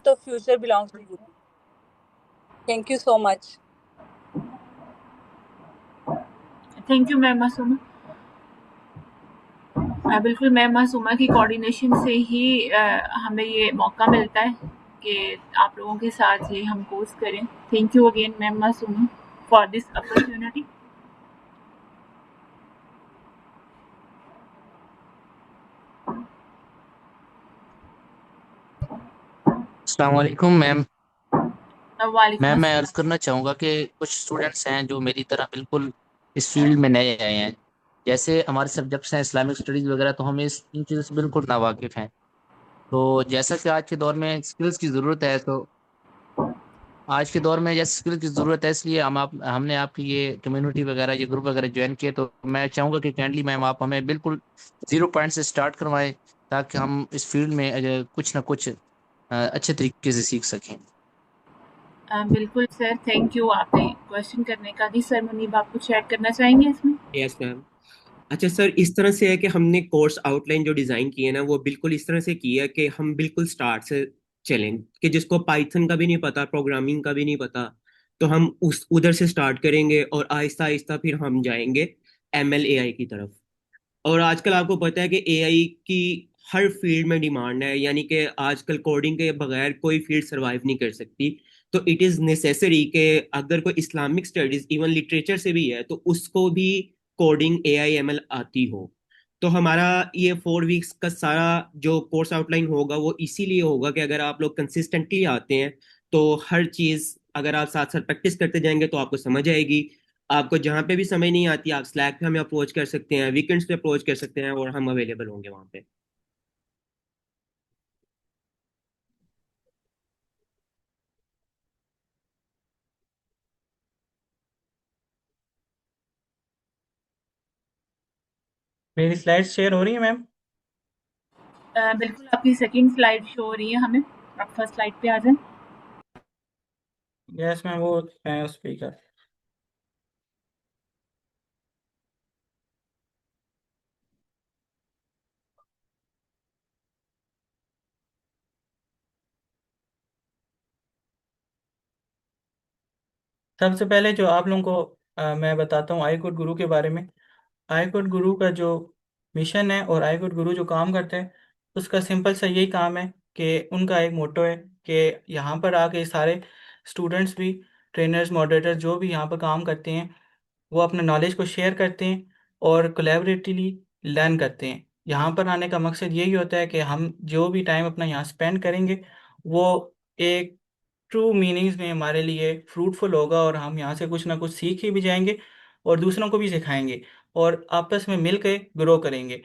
of future belongs to you. Thank you so much. Thank you ma'am Masuma. बिल्कुल ma'am Masuma की coordination से ही हमें ये मौका मिलता है कि आप लोगों के साथ ये हम कोर्स करें। Thank you again ma'am Masuma for this opportunity. अस्सलाम वालेकुम मैम। वालेकुम मैम मैं अर्ज अस्सलाम। करना चाहूँगा कि कुछ स्टूडेंट्स हैं जो मेरी तरह बिल्कुल इस फील्ड में नए आए हैं। जैसे हमारे सब्जेक्ट्स हैं इस्लामिक स्टडीज़ वगैरह, तो हम इस इन चीज़ों से बिल्कुल नावाकिफ़ हैं। तो जैसा कि आज के दौर में स्किल्स की ज़रूरत है, तो आज के दौर में जैसे स्किल की ज़रूरत है, इसलिए हमने आपकी ये कम्युनिटी वगैरह, ये ग्रुप वगैरह ज्वाइन किए। तो मैं चाहूँगा कि काइंडली मैम आप हमें बिल्कुल 0 पॉइंट से स्टार्ट करवाएं, ताकि हम इस फील्ड में कुछ ना कुछ अच्छे तरीके से सीख सकें। बिल्कुल सर, थैंक यू आपने क्वेश्चन करने का। जी सर मुनीब, आप कुछ ऐड करना चाहेंगे इसमें? Yes ma'am. अच्छा सर, इस तरह से है कि हमने कोर्स आउटलाइन जो डिजाइन की है ना, वो बिल्कुल इस तरह से की है कि हम बिल्कुल स्टार्ट से चलें, कि जिसको पाइथन का भी नहीं पता, प्रोग्रामिंग का भी नहीं पता, तो हम उस उधर से स्टार्ट करेंगे और आहिस्ता आहिस्ता फिर हम जाएंगे एमएल एआई की तरफ। और आजकल आपको पता है कि एआई की हर फील्ड में डिमांड है, यानी कि आजकल कोडिंग के बगैर कोई फील्ड सरवाइव नहीं कर सकती। तो इट इज़ नेसेसरी कि अगर कोई इस्लामिक स्टडीज इवन लिटरेचर से भी है, तो उसको भी कोडिंग एआई एमएल आती हो। तो हमारा ये 4 वीक्स का सारा जो कोर्स आउटलाइन होगा वो इसीलिए होगा कि अगर आप लोग कंसिस्टेंटली आते हैं, तो हर चीज़ अगर आप साथ साथ प्रैक्टिस करते जाएंगे तो आपको समझ आएगी। आपको जहाँ पे भी समझ नहीं आती, आप स्लैक पे हमें अप्रोच कर सकते हैं, वीकेंड्स पे अप्रोच कर सकते हैं, और हम अवेलेबल होंगे वहाँ पे। मेरी स्लाइड्स शेयर हो रही है मैम? बिल्कुल आपकी सेकंड स्लाइड शो हो रही है हमें। आप फर्स्ट स्लाइड पे आ जाएं। यस मैम, वो है स्पीकर। सबसे पहले जो आप लोगों को मैं बताता हूँ आई गुड गुरु के बारे में। आई गुड गुरु का जो मिशन है और आई गुड गुरु जो काम करते हैं, उसका सिंपल सा यही काम है कि उनका एक मोटो है कि यहाँ पर आके सारे स्टूडेंट्स भी, ट्रेनर्स, मॉडरेटर जो भी यहाँ पर काम करते हैं, वो अपने नॉलेज को शेयर करते हैं और कोलैबोरेटिवली लर्न करते हैं। यहाँ पर आने का मकसद यही होता है कि हम जो भी टाइम अपना यहाँ स्पेंड करेंगे, वो एक ट्रू मीनिंग्स में हमारे लिए फ्रूटफुल होगा और हम यहाँ से कुछ ना कुछ सीख ही भी जाएंगे और दूसरों को भी सिखाएंगे और आपस में मिल के ग्रो करेंगे।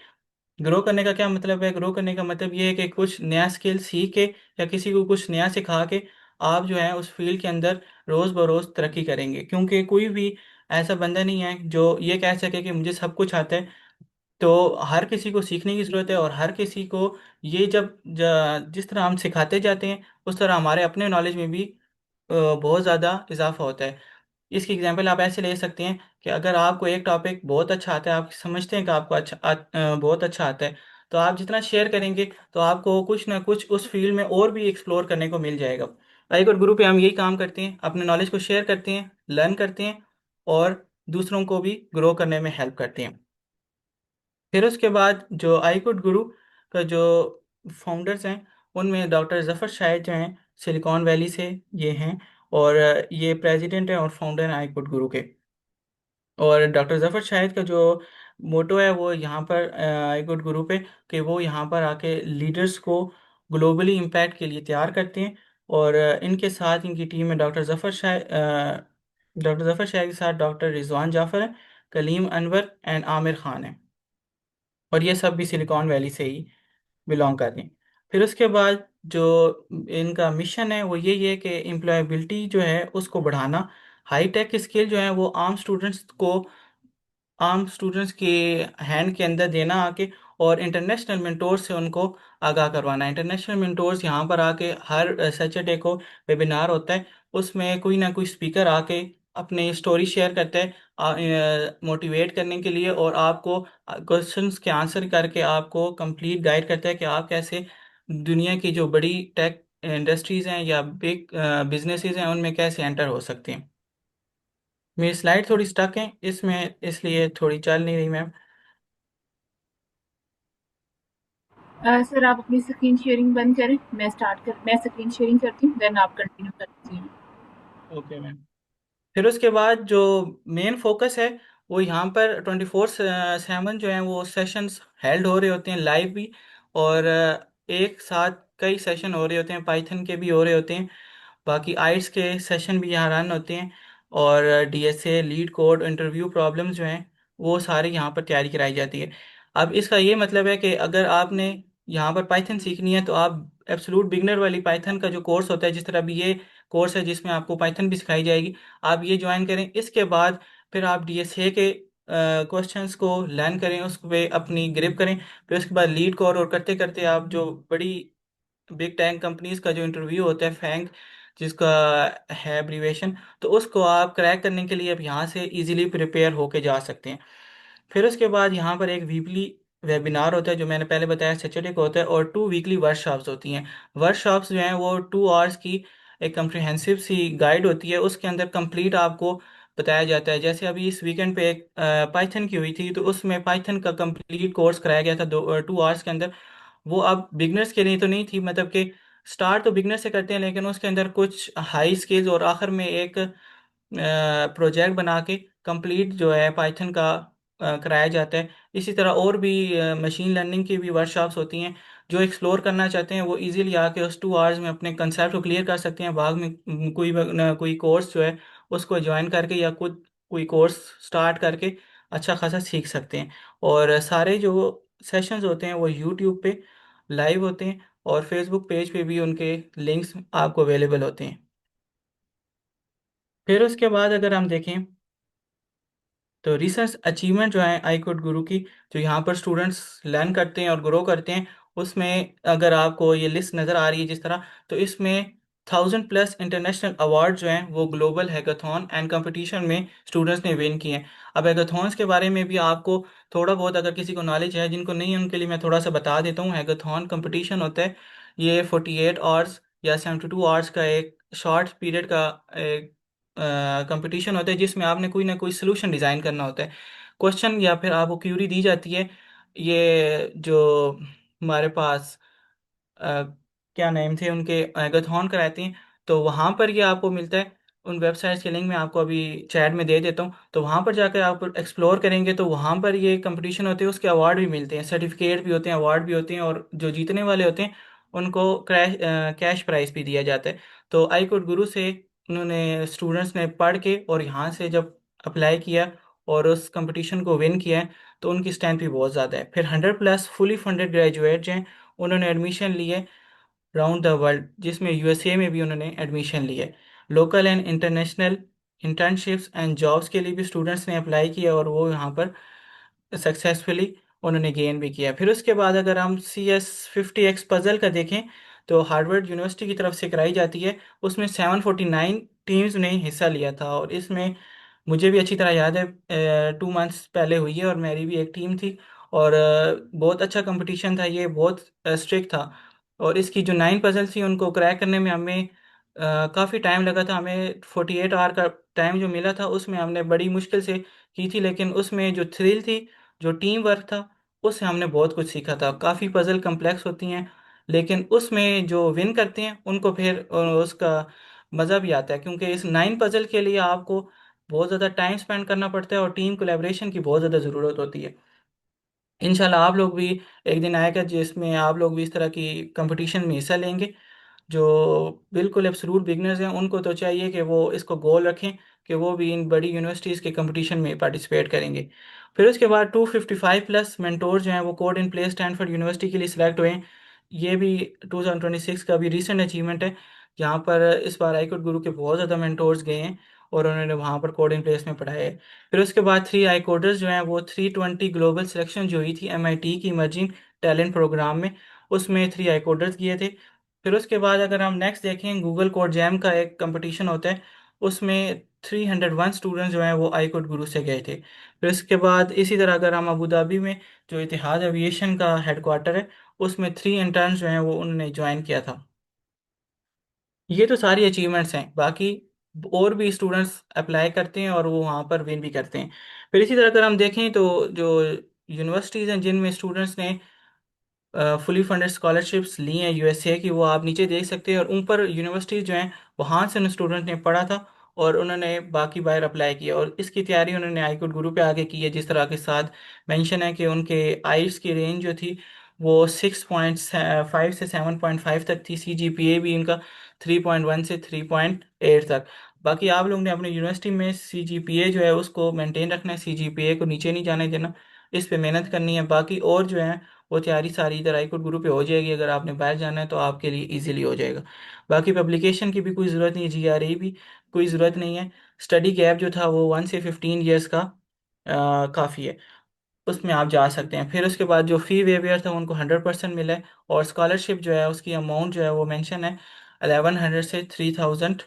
ग्रो करने का क्या मतलब है? ग्रो करने का मतलब ये है कि कुछ नया स्किल सीख के या किसी को कुछ नया सिखा के आप जो है उस फील्ड के अंदर रोज़ बरोज़ तरक्की करेंगे, क्योंकि कोई भी ऐसा बंदा नहीं है जो ये कह सके कि मुझे सब कुछ आता है। तो हर किसी को सीखने की ज़रूरत है और हर किसी को ये जिस तरह हम सिखाते जाते हैं, उस तरह हमारे अपने नॉलेज में भी बहुत ज़्यादा इजाफा होता है। इसकी एग्जांपल आप ऐसे ले सकते हैं कि अगर आपको एक टॉपिक बहुत अच्छा आता है, आप समझते हैं कि आपको बहुत अच्छा आता है, तो आप जितना शेयर करेंगे तो आपको कुछ ना कुछ उस फील्ड में और भी एक्सप्लोर करने को मिल जाएगा। आईकोड ग्रुप पे हम यही काम करते हैं, अपने नॉलेज को शेयर करते हैं, लर्न करते हैं और दूसरों को भी ग्रो करने में हेल्प करते हैं। फिर उसके बाद जो आईकुड गुरु का जो फाउंडर्स हैं, उनमें डॉक्टर जफ़र शाहिद जो हैं सिलिकॉन वैली से ये हैं, और ये प्रेसिडेंट हैं और फाउंडर हैं आईकुड गुरु के। और डॉक्टर जफ़र शाहिद का जो मोटो है वो यहाँ पर आईकुड गुरु पे, कि वो यहाँ पर आके लीडर्स को ग्लोबली इम्पैक्ट के लिए तैयार करते हैं। और इनके साथ इनकी टीम में डॉक्टर जफ़र शाहिद के साथ डॉक्टर रिजवान जाफ़र है, कलीम अनवर एंड आमिर खान है, और ये सब भी सिलिकॉन वैली से ही बिलोंग करते हैं। फिर उसके बाद जो इनका मिशन है वो यही है कि एम्प्लॉयबिलिटी जो है उसको बढ़ाना, हाई टेक स्किल जो है वो आम स्टूडेंट्स के हैंड के अंदर देना आके, और इंटरनेशनल मेंटोर से उनको आगाह करवाना। इंटरनेशनल मेंटोर्स यहाँ पर आके हर सैटरडे को वेबिनार होता है, उसमें कोई ना कोई स्पीकर आके अपनी स्टोरी शेयर करता है मोटिवेट करने के लिए, और आपको क्वेश्चंस के आंसर करके आपको कंप्लीट गाइड करता है कि आप कैसे दुनिया की जो बड़ी टेक इंडस्ट्रीज़ हैं या बिग बिजनेसेस हैं उनमें कैसे एंटर हो सकते हैं। मेरी स्लाइड थोड़ी स्टक है इसमें, इसलिए थोड़ी चल नहीं रही मैम। सर आप अपनी स्क्रीन शेयरिंग बंद करें, मैं स्क्रीन शेयरिंग करती हूँ, देन आप कंटिन्यू कर दीजिए। Okay ma'am. फिर उसके बाद जो मेन फोकस है वो यहाँ पर 24/7 जो है वो सेशंस हेल्ड हो रहे होते हैं, लाइव भी, और एक साथ कई सेशन हो रहे होते हैं, पाइथन के भी हो रहे होते हैं, बाकी आइट्स के सेशन भी यहाँ रन होते हैं, और DSA, leet code, interview problems जो हैं वो सारी यहाँ पर तैयारी कराई जाती है। अब इसका ये मतलब है कि अगर आपने यहाँ पर पाइथन सीखनी है तो आप एब्सोल्यूट बिगनर वाली पाइथन का जो कोर्स होता है, जिस तरह भी ये कोर्स है जिसमें आपको पाइथन भी सिखाई जाएगी, आप ये ज्वाइन करें। इसके बाद फिर आप डीएसए के क्वेश्चंस को लर्न करें, उस पे अपनी ग्रिप करें। फिर उसके बाद लीड कोड, और करते करते आप जो बड़ी बिग टैंक कंपनीज का जो इंटरव्यू होता है, फैंक जिसका है एब्रीवेशन, तो उसको आप क्रैक करने के लिए अब यहाँ से इजीली प्रिपेयर होके जा सकते हैं। फिर उसके बाद यहाँ पर एक वीकली वेबिनार होता है जो मैंने पहले बताया सैटरडे को होता है, और 2 वीकली वर्कशॉप्स होती हैं। वर्कशॉप्स जो हैं वो 2 आवर्स की एक कम्प्रिहेंसिव सी गाइड होती है, उसके अंदर कंप्लीट आपको बताया जाता है। जैसे अभी इस वीकेंड पे एक पाइथन की हुई थी, तो उसमें पाइथन का कंप्लीट कोर्स कराया गया था 2 आवर्स के अंदर। वो अब बिगनर्स के लिए तो नहीं थी, मतलब कि स्टार्ट तो बिगनर से करते हैं, लेकिन उसके अंदर कुछ हाई स्किल्स और आखिर में एक प्रोजेक्ट बना के कंप्लीट जो है पाइथन का कराया जाता है। इसी तरह और भी मशीन लर्निंग की भी वर्कशॉप्स होती हैं। जो एक्सप्लोर करना चाहते हैं वो इजीली आके उस 2 आवर्स में अपने कंसेप्ट को क्लियर कर सकते हैं। बाद में कोई कोर्स जो है उसको ज्वाइन करके या खुद कोई कोर्स स्टार्ट करके अच्छा खासा सीख सकते हैं। और सारे जो सेशंस होते हैं वो यूट्यूब पे लाइव होते हैं, और फेसबुक पेज पे भी उनके लिंक्स आपको अवेलेबल होते हैं। फिर उसके बाद अगर हम देखें तो रिसर्च अचीवमेंट जो है आई कोड गुरु की, जो यहाँ पर स्टूडेंट्स लर्न करते हैं और ग्रो करते हैं, उसमें अगर आपको ये लिस्ट नज़र आ रही है जिस तरह, तो इसमें 1000+ इंटरनेशनल अवार्ड जो हैं वो ग्लोबल हैकाथॉन एंड कंपटीशन में स्टूडेंट्स ने विन किए हैं। अब हैकाथॉन्स के बारे में भी आपको थोड़ा बहुत अगर किसी को नॉलेज है, जिनको नहीं है उनके लिए मैं थोड़ा सा बता देता हूँ। हैकाथॉन कंपटीशन होता है, ये 48 आवर्स या 72 आवर्स का एक शॉर्ट पीरियड का एक कंपटीशन होता है, जिसमें आपने कोई ना कोई सोल्यूशन डिज़ाइन करना होता है। क्वेश्चन या फिर आपको क्यूरी दी जाती है। ये जो हमारे पास अ, क्या नेम थे उनके, हैकाथॉन कराते हैं, तो वहाँ पर ये आपको मिलता है। उन वेबसाइट्स के लिंक मैं आपको अभी चैट में दे देता हूँ, तो वहाँ पर जाकर आप एक्सप्लोर करेंगे तो वहाँ पर ये कंपटीशन होते हैं, उसके अवार्ड भी मिलते हैं, सर्टिफिकेट भी होते हैं, अवार्ड भी होते हैं, और जो जीतने वाले होते हैं उनको कैश प्राइज भी दिया जाता है। तो आई कोड गुरु से उन्होंने स्टूडेंट्स ने पढ़ के और यहाँ से जब अप्लाई किया और उस कंपटीशन को विन किया है, तो उनकी स्ट्रेंथ भी बहुत ज़्यादा है। फिर 100+ फुली फंडेड ग्रेजुएट्स हैं, उन्होंने एडमिशन लिए राउंड द वर्ल्ड, जिसमें यूएसए में भी उन्होंने एडमिशन लिए। Local and international internships and jobs के लिए भी स्टूडेंट्स ने अप्लाई किया, और वो यहाँ पर सक्सेसफुली उन्होंने गेन भी किया। फिर उसके बाद अगर हम CS50X पजल का देखें, तो हार्वर्ड यूनिवर्सिटी की तरफ से कराई जाती है। उसमें 749 टीम्स ने हिस्सा लिया था, और इसमें मुझे भी अच्छी तरह याद है 2 मंथ्स पहले हुई है, और मेरी भी एक टीम थी, और बहुत अच्छा कंपटीशन था, ये बहुत स्ट्रिक्ट था। और इसकी जो 9 पजल थी उनको क्रैक करने में हमें काफ़ी टाइम लगा था। हमें 48 आवर का टाइम जो मिला था उसमें हमने बड़ी मुश्किल से की थी, लेकिन उसमें जो थ्रिल थी, जो टीम वर्क था, उससे हमने बहुत कुछ सीखा था। काफ़ी पजल कम्प्लेक्स होती हैं, लेकिन उसमें जो विन करते हैं उनको फिर उसका मज़ा भी आता है, क्योंकि इस 9 पजल के लिए आपको बहुत ज़्यादा टाइम स्पेंड करना पड़ता है और टीम कोलेब्रेशन की बहुत ज़्यादा ज़रूरत होती है। इंशाल्लाह आप लोग भी एक दिन आएगा जिसमें आप लोग भी इस तरह की कंपटीशन में हिस्सा लेंगे। जो बिल्कुल एब्सोल्यूट बिगनर्स हैं उनको तो चाहिए कि वो इसको गोल रखें कि वो भी इन बड़ी यूनिवर्सिटीज़ के कंपटीशन में पार्टिसिपेट करेंगे। फिर उसके बाद 255+ मेंटोर जो हैं वो code in place Stanford university के लिए सिलेक्ट हुए हैं। ये भी 2026 का भी रिसेंट अचीवमेंट है, जहाँ पर इस बार आई कोड गुरु के बहुत ज़्यादा मेंटोर्स गए हैं और उन्होंने वहाँ पर कोड इन प्लेस में पढ़ाया है। फिर उसके बाद 3 आई कोडर्स जो हैं वो 320 ग्लोबल सिलेक्शन जो हुई थी MIT की इमर्जिंग टैलेंट प्रोग्राम में, उसमें 3 आई कोडर्स किए थे। फिर उसके बाद अगर हम नेक्स्ट देखें, गूगल कोड जैम का एक कंपटीशन होता है, उसमें 301 स्टूडेंट्स जो हैं वो आई कोड गुरु से गए थे। फिर उसके बाद इसी तरह अगर हम अबू धाबी में जो इतिहाद एविएशन का हेडक्वार्टर है, उसमें 3 इंटर्न्स जो हैं वो उन्होंने ज्वाइन किया था। ये तो सारी अचीवमेंट्स हैं। बाकी और भी स्टूडेंट्स अप्लाई करते हैं और वो वहाँ पर विन भी करते हैं। फिर इसी तरह अगर हम देखें तो जो यूनिवर्सिटीज़ हैं जिनमें स्टूडेंट्स ने फुली फंडेड स्कॉलरशिप्स ली हैं यूएसए की, वो आप नीचे देख सकते हैं। और उन पर यूनिवर्सिटीज जो हैं वहाँ से उन स्टूडेंट ने पढ़ा था और उन्होंने बाकी बार अप्लाई किया और इसकी तैयारी उन्होंने आईकुट गुरु पे आगे की है। जिस तरह के साथ मेंशन है कि उनके आइट्स की रेंज जो थी वो 6.5 से 7.5 तक थी। सीजीपीए भी इनका 3.1 से 3.8 तक। बाकी आप लोग ने अपनी यूनिवर्सिटी में सीजीपीए जो है उसको मेंटेन रखना है, सीजीपीए को नीचे नहीं जाने देना, इस पे मेहनत करनी है। बाकी और जो है वो तैयारी सारी इधर आईकोट ग्रुप पे हो जाएगी। अगर आपने बाहर जाना है तो आपके लिए इजीली हो जाएगा। बाकी पब्लिकेशन की भी कोई ज़रूरत नहीं है, जीआरई भी कोई ज़रूरत नहीं है। स्टडी गैप जो था वो 1 से 15 ईयर्स का काफ़ी है, उसमें आप जा सकते हैं। फिर उसके बाद जो फ़ी वेवियर था उनको 100% मिला है। और स्कॉलरशिप जो है उसकी अमाउंट जो है वो मेंशन है 1100 से 3000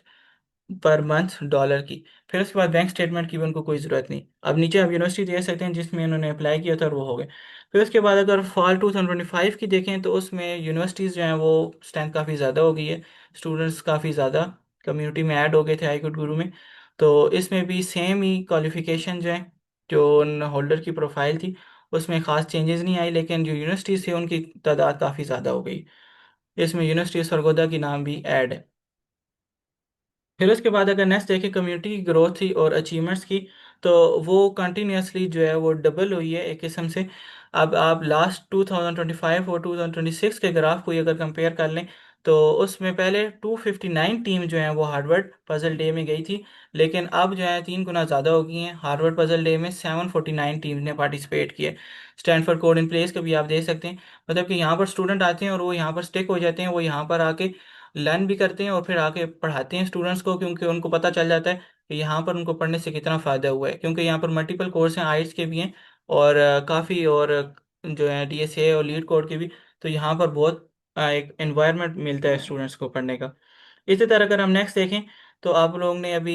पर मंथ डॉलर की। फिर उसके बाद बैंक स्टेटमेंट की भी उनको कोई ज़रूरत नहीं। अब नीचे आप यूनिवर्सिटी देख सकते हैं जिसमें उन्होंने अप्लाई किया था और वो हो गए। फिर उसके बाद अगर फॉल 2025 की देखें तो उसमें यूनिवर्सिटीज़ जो हैं वो स्ट्रेंथ काफ़ी ज़्यादा हो गई है, स्टूडेंट्स काफ़ी ज़्यादा कम्युनिटी में ऐड हो गए थे हाईकोर्ट गुरु में। तो इसमें भी सेम ही क्वालिफिकेशन जो है, जो उन होल्डर की प्रोफाइल थी उसमें ख़ास चेंजेस नहीं आई, लेकिन जो यूनिवर्सिटीज़ थी उनकी तादाद काफ़ी ज़्यादा हो गई। इसमें यूनिवर्सिटी सरगोदा की नाम भी ऐड है। फिर उसके बाद अगर नेक्स्ट देखें कम्युनिटी की ग्रोथ थी और अचीवमेंट्स की, तो वो कंटिन्यूसली जो है वो डबल हुई है एक किस्म से। अब आप लास्ट 2025 और 2026 के ग्राफ को ही अगर कंपेयर कर लें तो उसमें पहले 259 टीम जो है वो हार्वर्ड पजल डे में गई थी, लेकिन अब जो है 3 गुना ज़्यादा हो गई हैं। हार्वर्ड पजल डे में 749 टीम ने पार्टिसिपेट किए। स्टैनफोर्ड कोड इन प्लेस का भी आप देख सकते हैं, मतलब कि यहाँ पर स्टूडेंट आते हैं और वो यहाँ पर स्टिक हो जाते हैं, वो यहाँ पर आके लर्न भी करते हैं और फिर आके पढ़ाते हैं स्टूडेंट्स को, क्योंकि उनको पता चल जाता है कि यहाँ पर उनको पढ़ने से कितना फ़ायदा हुआ है। क्योंकि यहाँ पर मल्टीपल कोर्स हैं, आइट्स के भी हैं और काफ़ी और जो है डीएसए और लीड कोड के भी। तो यहाँ पर बहुत एक एनवायरनमेंट मिलता है स्टूडेंट्स को पढ़ने का। इसी तरह अगर हम नेक्स्ट देखें तो आप लोगों ने अभी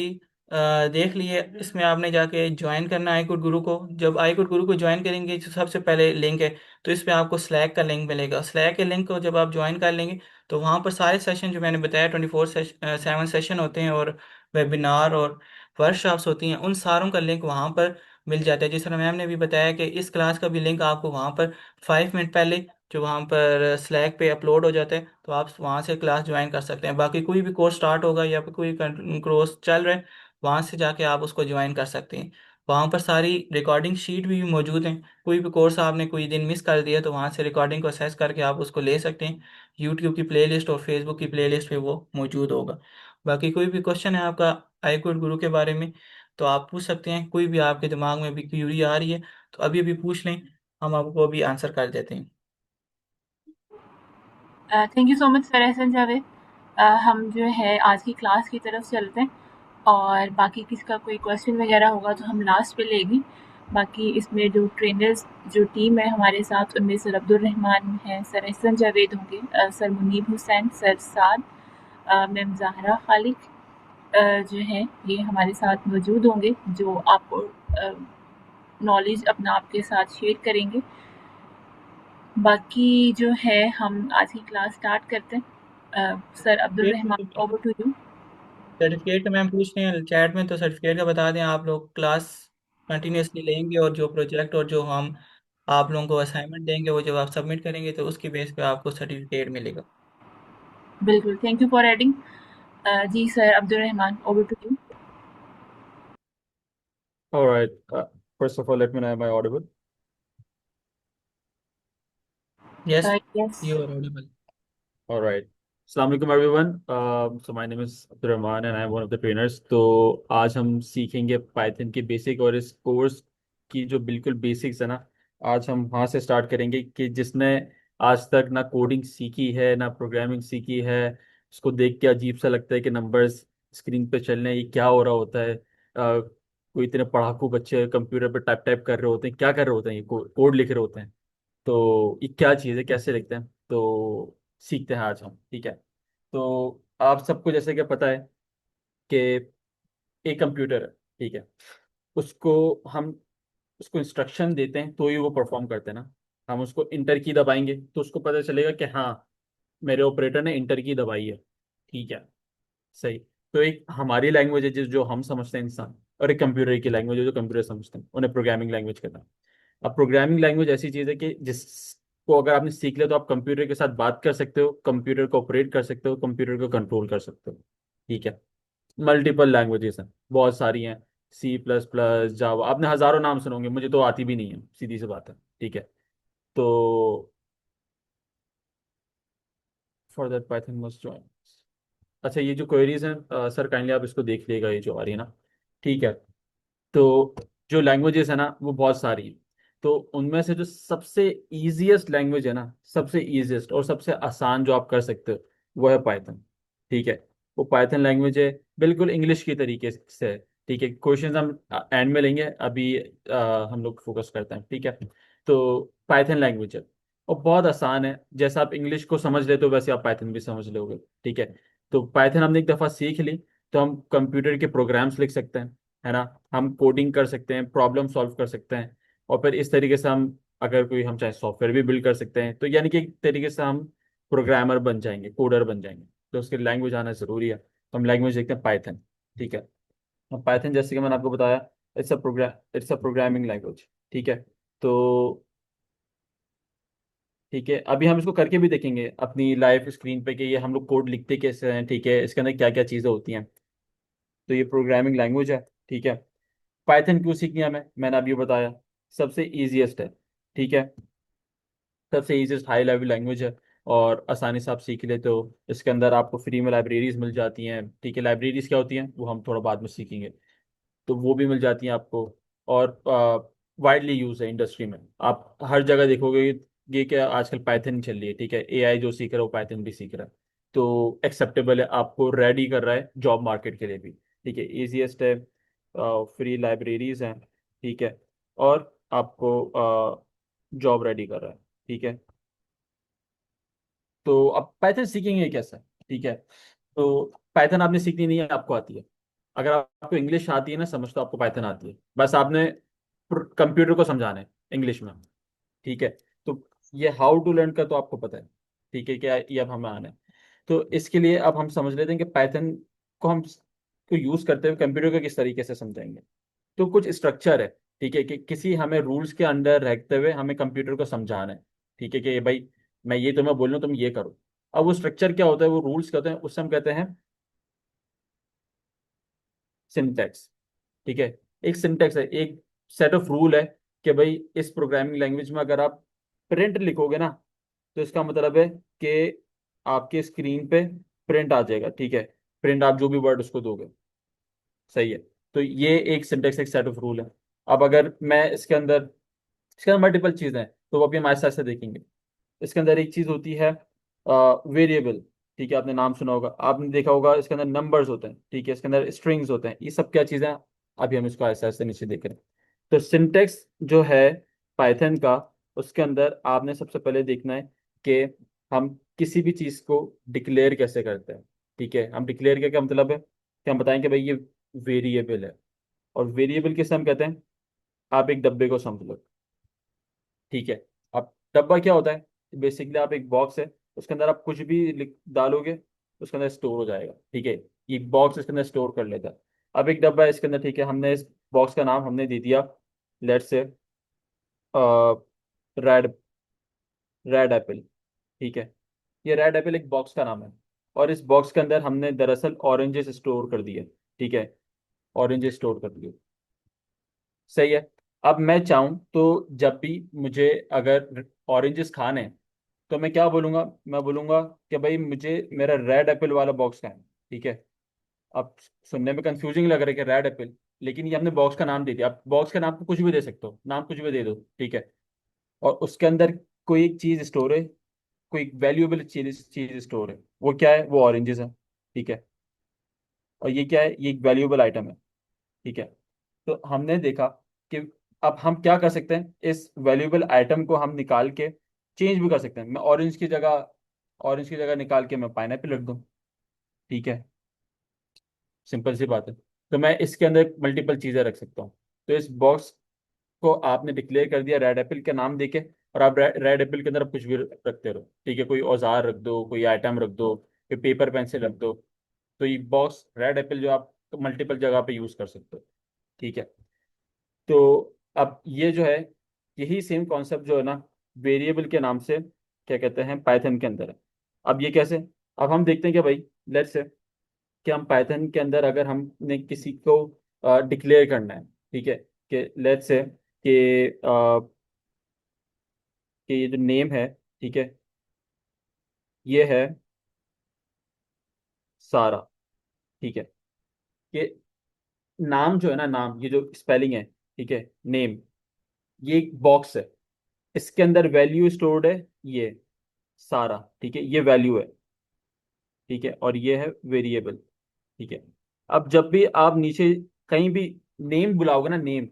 देख लिए, इसमें आपने जाके ज्वाइन करना है आईकुट गुरु को। जब आईकुट गुरु को ज्वाइन करेंगे जो सबसे पहले लिंक है, तो इस पे आपको स्लैक का लिंक मिलेगा। स्लैक के लिंक को जब आप ज्वाइन कर लेंगे तो वहाँ पर सारे सेशन जो मैंने बताया 24/7 सेशन होते हैं और वेबिनार और वर्कशॉप्स होती हैं, उन सारों का लिंक वहाँ पर मिल जाता है। जिस तरह मैम ने भी बताया कि इस क्लास का भी लिंक आपको वहाँ पर 5 मिनट पहले जो वहाँ पर स्लैक पे अपलोड हो जाता है, तो आप वहाँ से क्लास ज्वाइन कर सकते हैं। बाकी कोई भी कोर्स स्टार्ट होगा या फिर कोई कोर्स चल रहा है, वहाँ से जाके आप उसको ज्वाइन कर सकते हैं। वहाँ पर सारी रिकॉर्डिंग शीट भी मौजूद हैं। कोई भी कोर्स आपने कोई दिन मिस कर दिया तो वहाँ से रिकॉर्डिंग को असेस करके आप उसको ले सकते हैं। यूट्यूब की प्लेलिस्ट और फेसबुक की प्लेलिस्ट पे वो मौजूद होगा। बाकी कोई भी क्वेश्चन है आपका आईकुट गुरु के बारे में तो आप पूछ सकते हैं। कोई भी आपके दिमाग में भी क्यूरी आ रही है तो अभी अभी पूछ लें, हम आपको अभी आंसर कर देते हैं। Thank you so much sir Ahsan Javed. हम जो है आज की क्लास की तरफ चलते हैं और बाकी किसका कोई क्वेश्चन वगैरह होगा तो हम लास्ट पे लेंगे। बाकी इसमें जो ट्रेनर्स जो टीम है हमारे साथ उनमें सर अब्दुल रहमान हैं, सर एहसन जावेद होंगे, सर मुनीब हुसैन, सर साद, मैम ज़ाहरा खालिक जो हैं ये हमारे साथ मौजूद होंगे जो आपको नॉलेज अपना आपके साथ शेयर करेंगे। बाकी जो है हम आज की क्लास स्टार्ट करते हैं। Sir Abdul Rahman over to you. Certificate का मैम पूछ रहे हैं चैट में, तो सर्टिफिकेट का बता दें। आप लोग क्लास कंटिन्यूसली लेंगे और जो प्रोजेक्ट और जो हम आप लोगों को असाइनमेंट देंगे वो जब आप सबमिट करेंगे तो उसकी बेस पे आपको सर्टिफिकेट मिलेगा। बिल्कुल, थैंक यू फॉर एडिंग। जी sir Abdul Rahman over to you. All right. First of all, let me know, am I audible? Yes, yes. You are audible. All right. Assalamu alaikum everyone. So my name is Abdur Rahman and I'm one of the trainers. तो आज हम सीखेंगे Python के basic और इस course की जो बिल्कुल बेसिक्स है ना, आज हम वहाँ से स्टार्ट करेंगे कि जिसने आज तक ना कोडिंग सीखी है ना प्रोग्रामिंग सीखी है, उसको देख के अजीब सा लगता है कि नंबर्स स्क्रीन पे चल रहे हैं, ये क्या हो रहा होता है। कोई इतने पढ़ाकू बच्चे कंप्यूटर पे टाइप टाइप कर रहे होते हैं, क्या कर रहे होते हैं, ये कोड लिख रहे होते हैं। तो ये क्या चीज़ है, कैसे लिखते हैं, तो सीखते हैं आज हम, ठीक है। तो आप सबको जैसे कि पता है कि एक कंप्यूटर है, ठीक है, उसको हम उसको इंस्ट्रक्शन देते हैं तो ही वो परफॉर्म करते हैं ना। हम उसको इंटर की दबाएंगे तो उसको पता चलेगा कि हाँ मेरे ऑपरेटर ने इंटर की दबाई है, ठीक है। सही। तो एक हमारी लैंग्वेज है जिस जो हम समझते हैं इंसान, और एक कंप्यूटर की लैंग्वेज है जो कंप्यूटर समझते हैं, उन्हें प्रोग्रामिंग लैंग्वेज कहते हैं। अब प्रोग्रामिंग लैंग्वेज ऐसी चीज़ है कि जिसको अगर आपने सीख लिया तो आप कंप्यूटर के साथ बात कर सकते हो, कंप्यूटर को ऑपरेट कर सकते हो, कंप्यूटर को कंट्रोल कर सकते हो। ठीक है। मल्टीपल लैंग्वेजेस हैं, बहुत सारी हैं। C++, जावा, आपने हजारों नाम सुने होंगे, मुझे तो आती भी नहीं है, सीधी सी बात है। ठीक है। तो for that Python must join. अच्छा, ये जो क्वेरीज हैं सर, काइंडली आप इसको देख लीजिएगा, ये जो आ रही है ना। ठीक है। तो जो लैंग्वेजेस है ना वो बहुत सारी हैं। तो उनमें से जो सबसे इजीएस्ट लैंग्वेज है ना, सबसे इजीएस्ट और सबसे आसान जो आप कर सकते हो, वो है पाइथन। ठीक है। वो पाइथन लैंग्वेज है, बिल्कुल इंग्लिश की तरीके से है। ठीक है। क्वेश्चंस हम एंड में लेंगे, अभी हम लोग फोकस करते हैं। ठीक है। तो पाइथन लैंग्वेज है और बहुत आसान है, जैसा आप इंग्लिश को समझ लेते हो वैसे आप पाइथन भी समझ लोगे। ठीक है। तो पाइथन हमने एक दफ़ा सीख ली तो हम कंप्यूटर के प्रोग्राम्स लिख सकते हैं, है ना। हम कोडिंग कर सकते हैं, प्रॉब्लम सॉल्व कर सकते हैं, और फिर इस तरीके से हम, अगर कोई हम चाहे सॉफ्टवेयर भी बिल्ड कर सकते हैं, तो यानी कि एक तरीके से हम प्रोग्रामर बन जाएंगे, कोडर बन जाएंगे। तो उसके लैंग्वेज आना ज़रूरी है, तो हम लैंग्वेज देखते हैं पाइथन। ठीक है। अब पाइथन जैसे कि मैंने आपको बताया, इट्स अ प्रोग्रामिंग लैंग्वेज। ठीक है। तो ठीक है, अभी हम इसको करके भी देखेंगे अपनी लाइव स्क्रीन पे कि ये हम लोग कोड लिखते कैसे हैं। ठीक है। इसके अंदर क्या क्या चीज़ें होती हैं। तो ये प्रोग्रामिंग लैंग्वेज है। ठीक है। पाइथन क्यों सीखनी है हमें, मैंने अभी बताया, सबसे इजीएस्ट है। ठीक है। सबसे इजीएस्ट हाई लेवल लैंग्वेज है, और आसानी से आप सीख लेते हो। इसके अंदर आपको फ्री में लाइब्रेरीज मिल जाती हैं। ठीक है। लाइब्रेरीज क्या होती हैं वो हम थोड़ा बाद में सीखेंगे, तो वो भी मिल जाती हैं आपको। और वाइडली यूज है इंडस्ट्री में, आप हर जगह देखोगे ये क्या आजकल पाइथन चल रही है। ठीक है। AI जो सीख रहा है वो पाइथन भी सीख रहा है, तो एक्सेप्टेबल है, आपको रेडी कर रहा है जॉब मार्केट के लिए भी। ठीक है। ईजीएस्ट है, फ्री लाइब्रेरीज हैं। ठीक है। और आपको जॉब रेडी कर रहा है। ठीक है। तो अब पाइथन सीखेंगे कैसे। ठीक है। तो पाइथन आपने सीखनी नहीं है, आपको आती है। अगर आपको इंग्लिश आती है ना समझ, तो आपको पाइथन आती है, बस आपने कंप्यूटर को समझाना है इंग्लिश में। ठीक है। तो ये हाउ टू लर्न का तो आपको पता है। ठीक है। क्या ये अब हमें आना है, तो इसके लिए अब हम समझ लेते हैं कि पाइथन को यूज करते हुए कंप्यूटर को किस तरीके से समझाएंगे। तो कुछ स्ट्रक्चर है। ठीक है। कि किसी हमें रूल्स के अंडर रहते हुए हमें कंप्यूटर को समझाना है। ठीक है। कि भाई मैं ये तुम्हें बोल रहा हूँ, तुम ये करो। अब वो स्ट्रक्चर क्या होता है, वो रूल्स क्या होते हैं, उससे हम कहते हैं सिंटैक्स। ठीक है। एक सिंटैक्स है, एक सेट ऑफ रूल है कि भाई इस प्रोग्रामिंग लैंग्वेज में अगर आप प्रिंट लिखोगे ना, तो इसका मतलब है कि आपके स्क्रीन पे प्रिंट आ जाएगा। ठीक है। प्रिंट आप जो भी वर्ड उसको दोगे, सही है। तो ये एक सिंटैक्स, एक सेट ऑफ रूल है। अब अगर मैं इसके अंदर मल्टीपल चीज़ें हैं, तो वो अभी हम आहिस्ता आहिस्ता देखेंगे। इसके अंदर एक चीज़ होती है वेरिएबल। ठीक है। आपने नाम सुना होगा, आपने देखा होगा, इसके अंदर नंबर्स होते हैं। ठीक है। इसके अंदर स्ट्रिंग्स होते हैं, ये सब क्या चीज़ें हैं, अभी हम इसको आहिस्ता आहिस्ता नीचे देख रहे हैं। तो सिंटेक्स जो है पाइथन का, उसके अंदर आपने सबसे पहले देखना है कि हम किसी भी चीज़ को डिक्लेयर कैसे करते हैं। ठीक है। हम डिक्लेयर का क्या मतलब है कि हम बताएंगे भाई ये वेरिएबल है, और वेरिएबल किसे हम कहते हैं, आप एक डब्बे को समझ लो। ठीक है। अब डब्बा क्या होता है, बेसिकली आप एक बॉक्स है, उसके अंदर आप कुछ भी डालोगे, उसके अंदर स्टोर हो जाएगा। ठीक है। ये बॉक्स इसके अंदर स्टोर कर लेता है। अब एक डब्बा है इसके अंदर। ठीक है। हमने इस बॉक्स का नाम हमने दे दिया, let's say red red Apple. ठीक है। ये रेड एप्पल एक बॉक्स का नाम है, और इस बॉक्स के अंदर हमने दरअसल ऑरेंजेस स्टोर कर दिए। ठीक है। ऑरेंजेस स्टोर कर दिए, सही है। अब मैं चाहूँ तो जब भी मुझे अगर ऑरेंजेस खाने हैं, तो मैं क्या बोलूंगा, मैं बोलूंगा कि भाई मुझे मेरा रेड एप्पल वाला बॉक्स का है। ठीक है। अब सुनने में कंफ्यूजिंग लग रहा है कि रेड एप्पल, लेकिन ये हमने बॉक्स का नाम दे दिया। आप बॉक्स का नाम को कुछ भी दे सकते हो, नाम कुछ भी दे दो। ठीक है। और उसके अंदर कोई एक चीज स्टोर है, कोई वैल्यूएबल चीज चीज स्टोर है, वो क्या है, वो ऑरेंजेस है। ठीक है। और ये क्या है, ये एक वैल्यूएबल आइटम है। ठीक है। तो हमने देखा कि अब हम क्या कर सकते हैं, इस वैल्यूएबल आइटम को हम निकाल के चेंज भी कर सकते हैं। मैं ऑरेंज की जगह निकाल के मैं पाइनएप्पल रख दूं। ठीक है। सिंपल सी बात है। तो मैं इसके अंदर मल्टीपल चीज़ें रख सकता हूँ। तो इस बॉक्स को आपने डिक्लेयर कर दिया रेड एप्पल का नाम देके, और आप रेड एप्पल के अंदर आप कुछ भी रखते रहो। ठीक है। कोई औजार रख दो, कोई आइटम रख दो, कोई पेपर पेंसिल रख दो। तो ये बॉक्स रेड एप्पल जो आप मल्टीपल जगह पे यूज कर सकते हो, ठीक है। तो अब ये जो है, यही सेम कॉन्सेप्ट जो है ना, वेरिएबल के नाम से क्या कहते हैं पाइथन के अंदर है। अब ये कैसे, अब हम देखते हैं कि भाई लेट्स से कि हम पाइथन के अंदर अगर हमने किसी को डिक्लेयर करना है, ठीक है, कि लेट्स से कि ये जो नेम है, ठीक है, ये है सारा, ठीक है, कि नाम जो है ना, नाम ये जो स्पेलिंग है, ठीक है, नेम, ये एक बॉक्स है, इसके अंदर वैल्यू स्टोर्ड है, ये सारा, ठीक है, ये वैल्यू है, ठीक है, और ये है वेरिएबल, ठीक है। अब जब भी आप नीचे कहीं भी नेम बुलाओगे ना, नेम,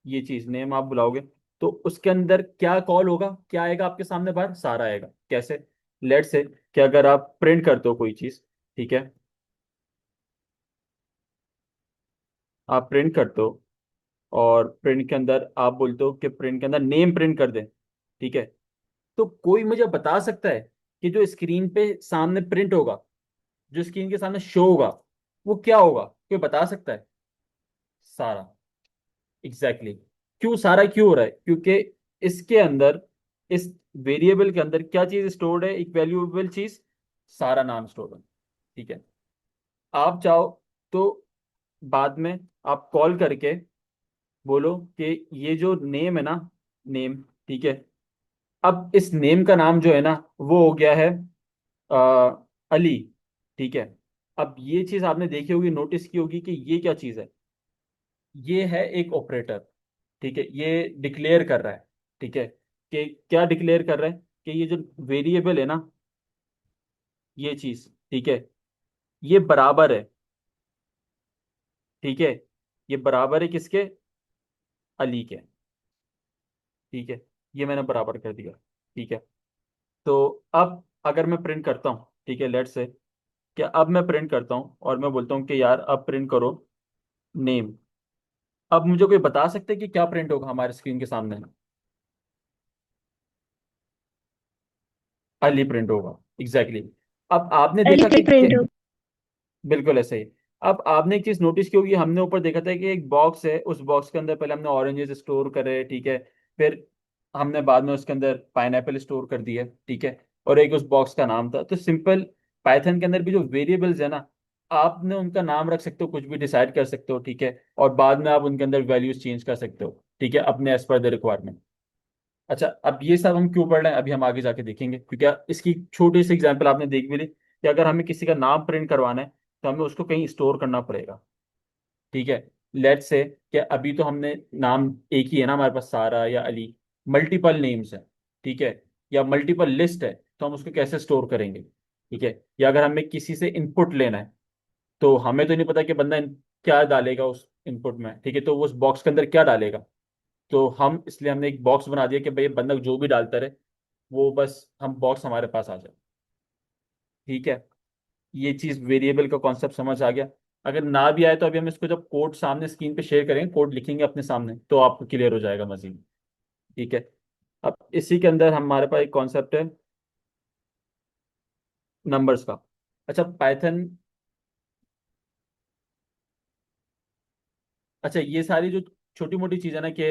ये चीज नेम आप बुलाओगे, तो उसके अंदर क्या कॉल होगा, क्या आएगा आपके सामने बाहर, सारा आएगा। कैसे, लेट से कि अगर आप प्रिंट करते हो कोई चीज, ठीक है, आप प्रिंट करते हो और प्रिंट के अंदर आप बोलते हो कि प्रिंट के अंदर नेम प्रिंट कर दे, ठीक है, तो कोई मुझे बता सकता है कि जो स्क्रीन पे सामने प्रिंट होगा, जो स्क्रीन के सामने शो होगा, वो क्या होगा, कोई बता सकता है? सारा, एग्जैक्टली exactly. क्यों सारा क्यों हो रहा है? क्योंकि इसके अंदर, इस वेरिएबल के अंदर क्या चीज स्टोर्ड है, एक वैल्यूएबल चीज, सारा नाम स्टोर्ड है, ठीक है। आप चाहो तो बाद में आप कॉल करके बोलो कि ये जो नेम है ना, नेम, ठीक है, अब इस नेम का नाम जो है ना, वो हो गया है अली, ठीक है। अब ये चीज आपने देखी होगी, नोटिस की होगी कि ये क्या चीज है, ये है एक ऑपरेटर, ठीक है, ये डिक्लेयर कर रहा है, ठीक है, कि क्या डिक्लेयर कर रहा है, कि ये जो वेरिएबल है ना, ये चीज, ठीक है, ये बराबर है, ठीक है, ये बराबर है किसके, अली के, ठीक है, ये मैंने बराबर कर दिया, ठीक है। तो अब अगर मैं प्रिंट करता हूँ, ठीक है, लेट से क्या, अब मैं प्रिंट करता हूँ और मैं बोलता हूँ कि यार अब प्रिंट करो नेम, अब मुझे कोई बता सकते हैं कि क्या प्रिंट होगा हमारे स्क्रीन के सामने? अली प्रिंट होगा, एग्जैक्टली exactly. अब आपने देखा अली प्रिंट हो। बिल्कुल ऐसे ही। अब आपने एक चीज नोटिस की होगी, हमने ऊपर देखा था कि एक बॉक्स है, उस बॉक्स के अंदर पहले हमने ऑरेंजेस स्टोर करे, ठीक है, फिर हमने बाद में उसके अंदर पाइनएप्पल स्टोर कर दिया, ठीक है, और एक उस बॉक्स का नाम था। तो सिंपल पाइथन के अंदर भी जो वेरिएबल्स है ना, आपने उनका नाम रख सकते हो, कुछ भी डिसाइड कर सकते हो, ठीक है, और बाद में आप उनके अंदर वैल्यूज चेंज कर सकते हो, ठीक है, अपने एज पर द रिक्वायरमेंट। अच्छा, अब ये सब हम क्यों पढ़ रहे हैं अभी हम आगे जाके देखेंगे, क्योंकि इसकी छोटी सी एग्जांपल आपने देख भी ली कि अगर हमें किसी का नाम प्रिंट करवाना है तो हमें उसको कहीं स्टोर करना पड़ेगा, ठीक है। लेट्स से कि अभी तो हमने नाम एक ही है ना हमारे पास, सारा या अली, मल्टीपल नेम्स है, ठीक है, या मल्टीपल लिस्ट है, तो हम उसको कैसे स्टोर करेंगे, ठीक है। या अगर हमें किसी से इनपुट लेना है, तो हमें तो नहीं पता कि बंदा क्या डालेगा उस इनपुट में, ठीक है, तो वो उस बॉक्स के अंदर क्या डालेगा, तो हम इसलिए हमने एक बॉक्स बना दिया कि भाई बंदा जो भी डालता रहे, वो बस हम बॉक्स हमारे पास आ जाए, ठीक है। ये चीज वेरिएबल का कॉन्सेप्ट समझ आ गया। अगर ना भी आए तो अभी हम इसको जब कोड सामने स्क्रीन पे शेयर करेंगे, कोड लिखेंगे अपने सामने, तो आपको क्लियर हो जाएगा मजीद, ठीक है। अब इसी के अंदर हमारे पास एक कॉन्सेप्ट है नंबर्स का। अच्छा पाइथन, अच्छा ये सारी जो छोटी मोटी चीज़ें ना कि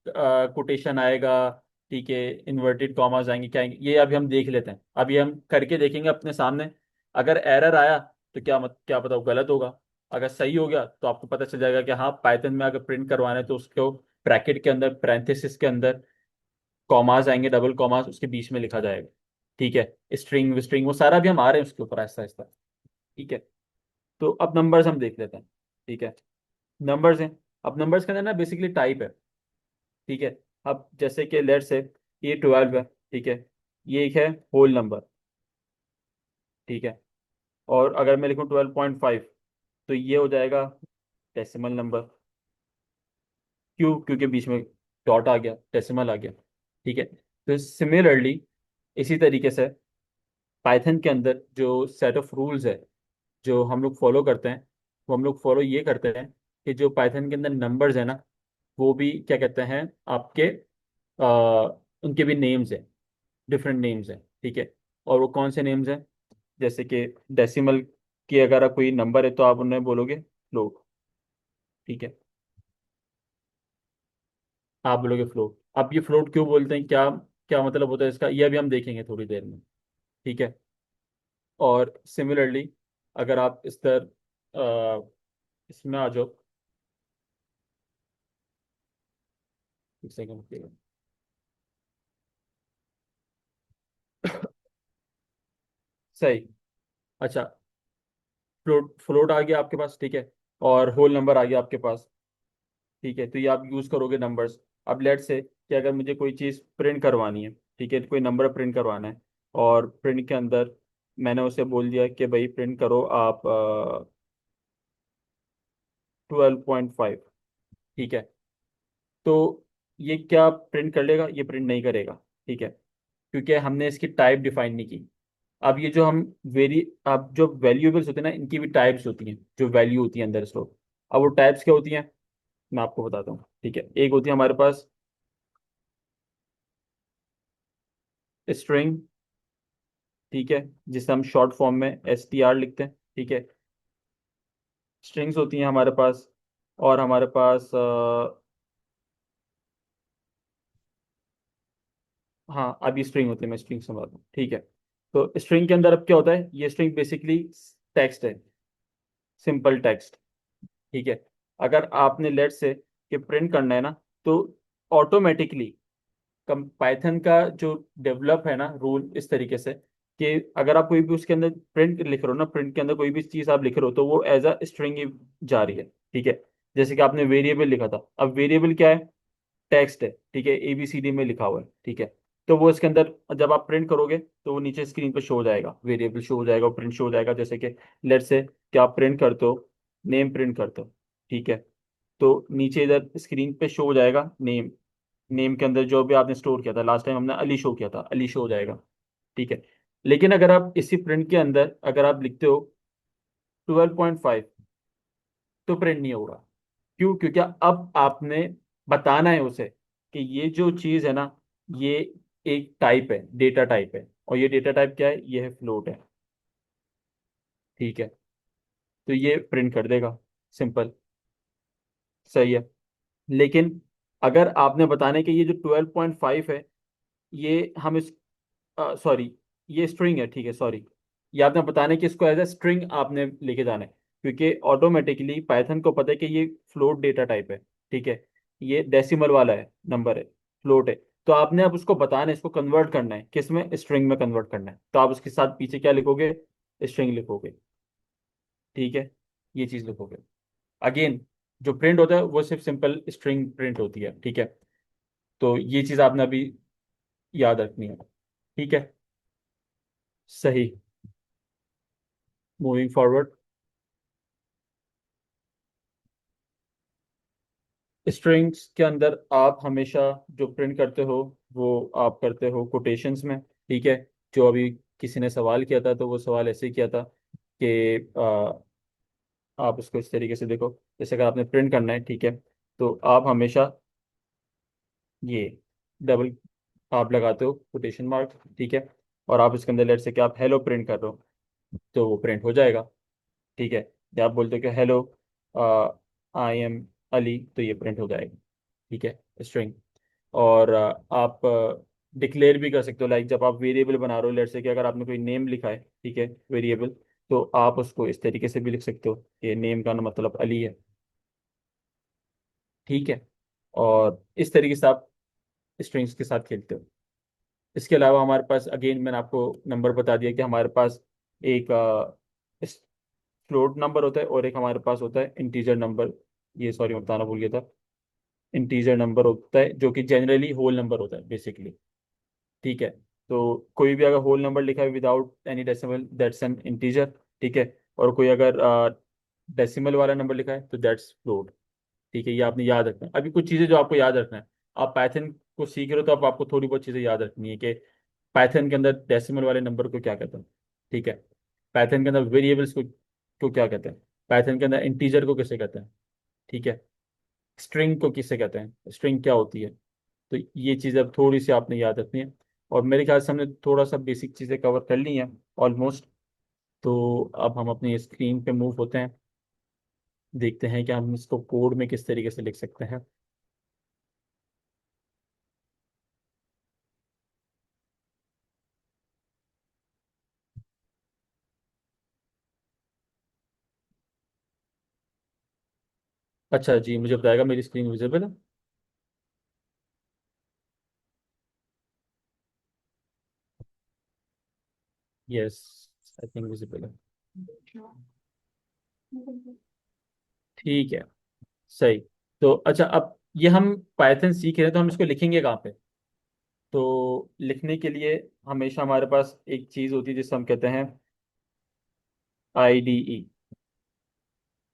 कोटेशन आएगा, ठीक है, इन्वर्टेड कॉमास आएंगे, क्या आएंगे, ये अभी हम देख लेते हैं, अभी हम करके देखेंगे अपने सामने। अगर एरर आया तो क्या पता वो गलत होगा, अगर सही हो गया तो आपको पता चल जाएगा कि हाँ पाइथन में अगर प्रिंट करवाना है तो उसको ब्रैकेट के अंदर, पैरेंथेसिस के अंदर कॉमास आएंगे, डबल कॉमास उसके बीच में लिखा जाएगा, ठीक है, स्ट्रिंग स्ट्रिंग वो सारा भी हम आ रहे हैं उसके ऊपर आहिस्ता आहिस्ता, ठीक है। तो अब नंबर्स हम देख लेते हैं, ठीक है, नंबर्स हैं। अब नंबर्स के अंदर ना बेसिकली टाइप है, ठीक है। अब जैसे कि लेट्स से ये 12 है, ठीक है, ये एक है होल नंबर, ठीक है, और अगर मैं लिखूँ 12.5 तो ये हो जाएगा डेसिमल नंबर। क्यों? क्योंकि बीच में डॉट आ गया, डेसिमल आ गया, ठीक है। तो सिमिलरली इसी तरीके से पाइथन के अंदर जो सेट ऑफ रूल्स है जो हम लोग फॉलो करते हैं, वो हम लोग फॉलो ये करते हैं कि जो पाइथन के अंदर नंबर्स है ना, वो भी क्या कहते हैं आपके, उनके भी नेम्स हैं, डिफरेंट नेम्स हैं, ठीक है। और वो कौन से नेम्स हैं? जैसे कि डेसिमल कि अगर कोई नंबर है तो आप उन्हें बोलोगे फ्लोट। ठीक है, आप बोलोगे फ्लोट। अब ये फ्लोट क्यों बोलते हैं, क्या क्या मतलब होता है इसका, यह भी हम देखेंगे थोड़ी देर में। ठीक है। और सिमिलरली अगर आप इस तरह इसमें आ जाओ, एक सेकंड। सही। अच्छा, फ्लोट फ्लोट आ गया आपके पास, ठीक है, और होल नंबर आ गया आपके पास। ठीक है, तो ये आप यूज़ करोगे नंबर्स। अब लेट से कि अगर मुझे कोई चीज़ प्रिंट करवानी है, ठीक है, कोई नंबर प्रिंट करवाना है, और प्रिंट के अंदर मैंने उसे बोल दिया कि भाई प्रिंट करो आप 12.5। ठीक है, तो ये क्या प्रिंट कर लेगा? ये प्रिंट नहीं करेगा। ठीक है, क्योंकि हमने इसकी टाइप डिफाइन नहीं की। अब ये जो हम वेरी अब जो वैल्यूएबल्स होते हैं ना, इनकी भी टाइप्स होती हैं, जो वैल्यू होती है अंदर स्टोर। अब वो टाइप्स क्या होती हैं, मैं आपको बताता हूँ। ठीक है, एक होती है हमारे पास स्ट्रिंग, ठीक है, जिसे हम शॉर्ट फॉर्म में STR लिखते हैं। ठीक है, स्ट्रिंग्स होती हैं हमारे पास, और हमारे पास हाँ, अभी स्ट्रिंग होती है, मैं स्ट्रिंग से बात हूँ। ठीक है, तो स्ट्रिंग के अंदर अब क्या होता है, ये स्ट्रिंग बेसिकली टेक्स्ट है, सिंपल टेक्स्ट। ठीक है, अगर आपने लेट से कि प्रिंट करना है ना, तो ऑटोमेटिकली कम पाइथन का जो डेवलप है ना रूल इस तरीके से कि अगर आप कोई भी उसके अंदर प्रिंट लिख रहे हो ना, प्रिंट के अंदर कोई भी चीज आप लिख रहे हो, तो वो एज अ स्ट्रिंग ही जा रही है। ठीक है, जैसे कि आपने वेरिएबल लिखा था, अब वेरिएबल क्या है, टेक्स्ट है। ठीक है, ABCD में लिखा हुआ है। ठीक है, तो वो इसके अंदर जब आप प्रिंट करोगे तो वो नीचे स्क्रीन पर शो हो जाएगा, वेरिएबल शो हो जाएगा और प्रिंट शो हो जाएगा। जैसे कि लेट से कि आप प्रिंट करते हो, नेम प्रिंट करते हो। ठीक है, तो नीचे इधर स्क्रीन पे शो हो जाएगा नेम। नेम के अंदर जो भी आपने स्टोर किया था, लास्ट टाइम हमने अली शो किया था, अली शो हो जाएगा। ठीक है, लेकिन अगर आप इसी प्रिंट के अंदर अगर आप लिखते हो 12.5, तो प्रिंट नहीं होगा। क्यों? क्योंकि अब आपने बताना है उसे कि ये जो चीज़ है ना, ये एक टाइप है, डेटा टाइप है, और ये डेटा टाइप क्या है, ये है फ्लोट है। ठीक है, तो ये प्रिंट कर देगा, सिंपल, सही है। लेकिन अगर आपने बताना है कि ये जो 12.5 है, ये हम इस सॉरी, ये स्ट्रिंग है, ठीक है, सॉरी, ये आपने बताना है कि इसको एज ए स्ट्रिंग आपने लेके जाना है, क्योंकि ऑटोमेटिकली पाइथन को पता है कि ये फ्लोट डेटा टाइप है। ठीक है, ये डेसिमल वाला है, नंबर है, फ्लोट है। तो आपने अब उसको बताना है, इसको कन्वर्ट करना है, किस में, स्ट्रिंग में कन्वर्ट करना है, तो आप उसके साथ पीछे क्या लिखोगे, स्ट्रिंग लिखोगे। ठीक है, ये चीज़ लिखोगे। अगेन, जो प्रिंट होता है वो सिर्फ सिंपल स्ट्रिंग प्रिंट होती है। ठीक है, तो ये चीज़ आपने अभी याद रखनी है। ठीक है, सही। मूविंग फॉरवर्ड, स्ट्रिंग्स के अंदर आप हमेशा जो प्रिंट करते हो वो आप करते हो कोटेशंस में। ठीक है, जो अभी किसी ने सवाल किया था, तो वो सवाल ऐसे ही किया था कि आप उसको इस तरीके से देखो, जैसे अगर आपने प्रिंट करना है, ठीक है, तो आप हमेशा ये डबल आप लगाते हो कोटेशन मार्क। ठीक है, और आप इसके अंदर लेट से कि आप हेलो प्रिंट कर रहे हो, तो वो प्रिंट हो जाएगा। ठीक है, या आप बोलते हो कि हेलो आई एम अली, तो ये प्रिंट हो जाएगा। ठीक है, स्ट्रिंग। और आप डिक्लेयर भी कर सकते हो, लाइक जब आप वेरिएबल बना रहे हो, लेट्स से कि अगर आपने कोई नेम लिखा है, ठीक है, वेरिएबल, तो आप उसको इस तरीके से भी लिख सकते हो कि नेम का ना मतलब अली है। ठीक है, और इस तरीके से आप स्ट्रिंग्स के साथ खेलते हो। इसके अलावा हमारे पास, अगेन मैंने आपको नंबर बता दिया कि हमारे पास एक फ्लोट नंबर होता है, और एक हमारे पास होता है इंटीजर नंबर। ये सॉरी, मैं बताना भूल गया था, इंटीजर नंबर होता है जो कि जनरली होल नंबर होता है बेसिकली। ठीक है, तो कोई भी अगर होल नंबर लिखा है without any decimal, that's an integer. ठीक है, और कोई अगर डेसिमल वाला नंबर लिखा है तो दैट्स फ्लोट। ठीक है, ये आपने याद रखना है। अभी कुछ चीज़ें जो आपको याद रखना है, आप पाइथन को सीख रहे हो तो अब आपको थोड़ी बहुत चीज़ें याद रखनी है कि पाइथन के अंदर डेसिमल वाले नंबर को क्या कहते हैं। ठीक है, पाइथन के अंदर वेरिएबल्स को क्या कहते हैं, पाइथन के अंदर इंटीजर को किसे कहते हैं। ठीक है, स्ट्रिंग को किसे कहते हैं, स्ट्रिंग क्या होती है। तो ये चीज़ अब थोड़ी सी आपने याद रखनी है। और मेरे ख्याल से हमने थोड़ा सा बेसिक चीज़ें कवर कर ली हैं ऑलमोस्ट। तो अब हम अपनी स्क्रीन पे मूव होते हैं, देखते हैं कि हम इसको कोड में किस तरीके से लिख सकते हैं। अच्छा जी, मुझे बताएगा मेरी स्क्रीन विजिबल है? यस, आई थिंक विजिबल है। ठीक है, सही। तो अच्छा, अब ये हम पाइथन सीख रहे हैं, तो हम इसको लिखेंगे कहाँ पे? तो लिखने के लिए हमेशा हमारे पास एक चीज़ होती है जिसे हम कहते हैं आईडीई।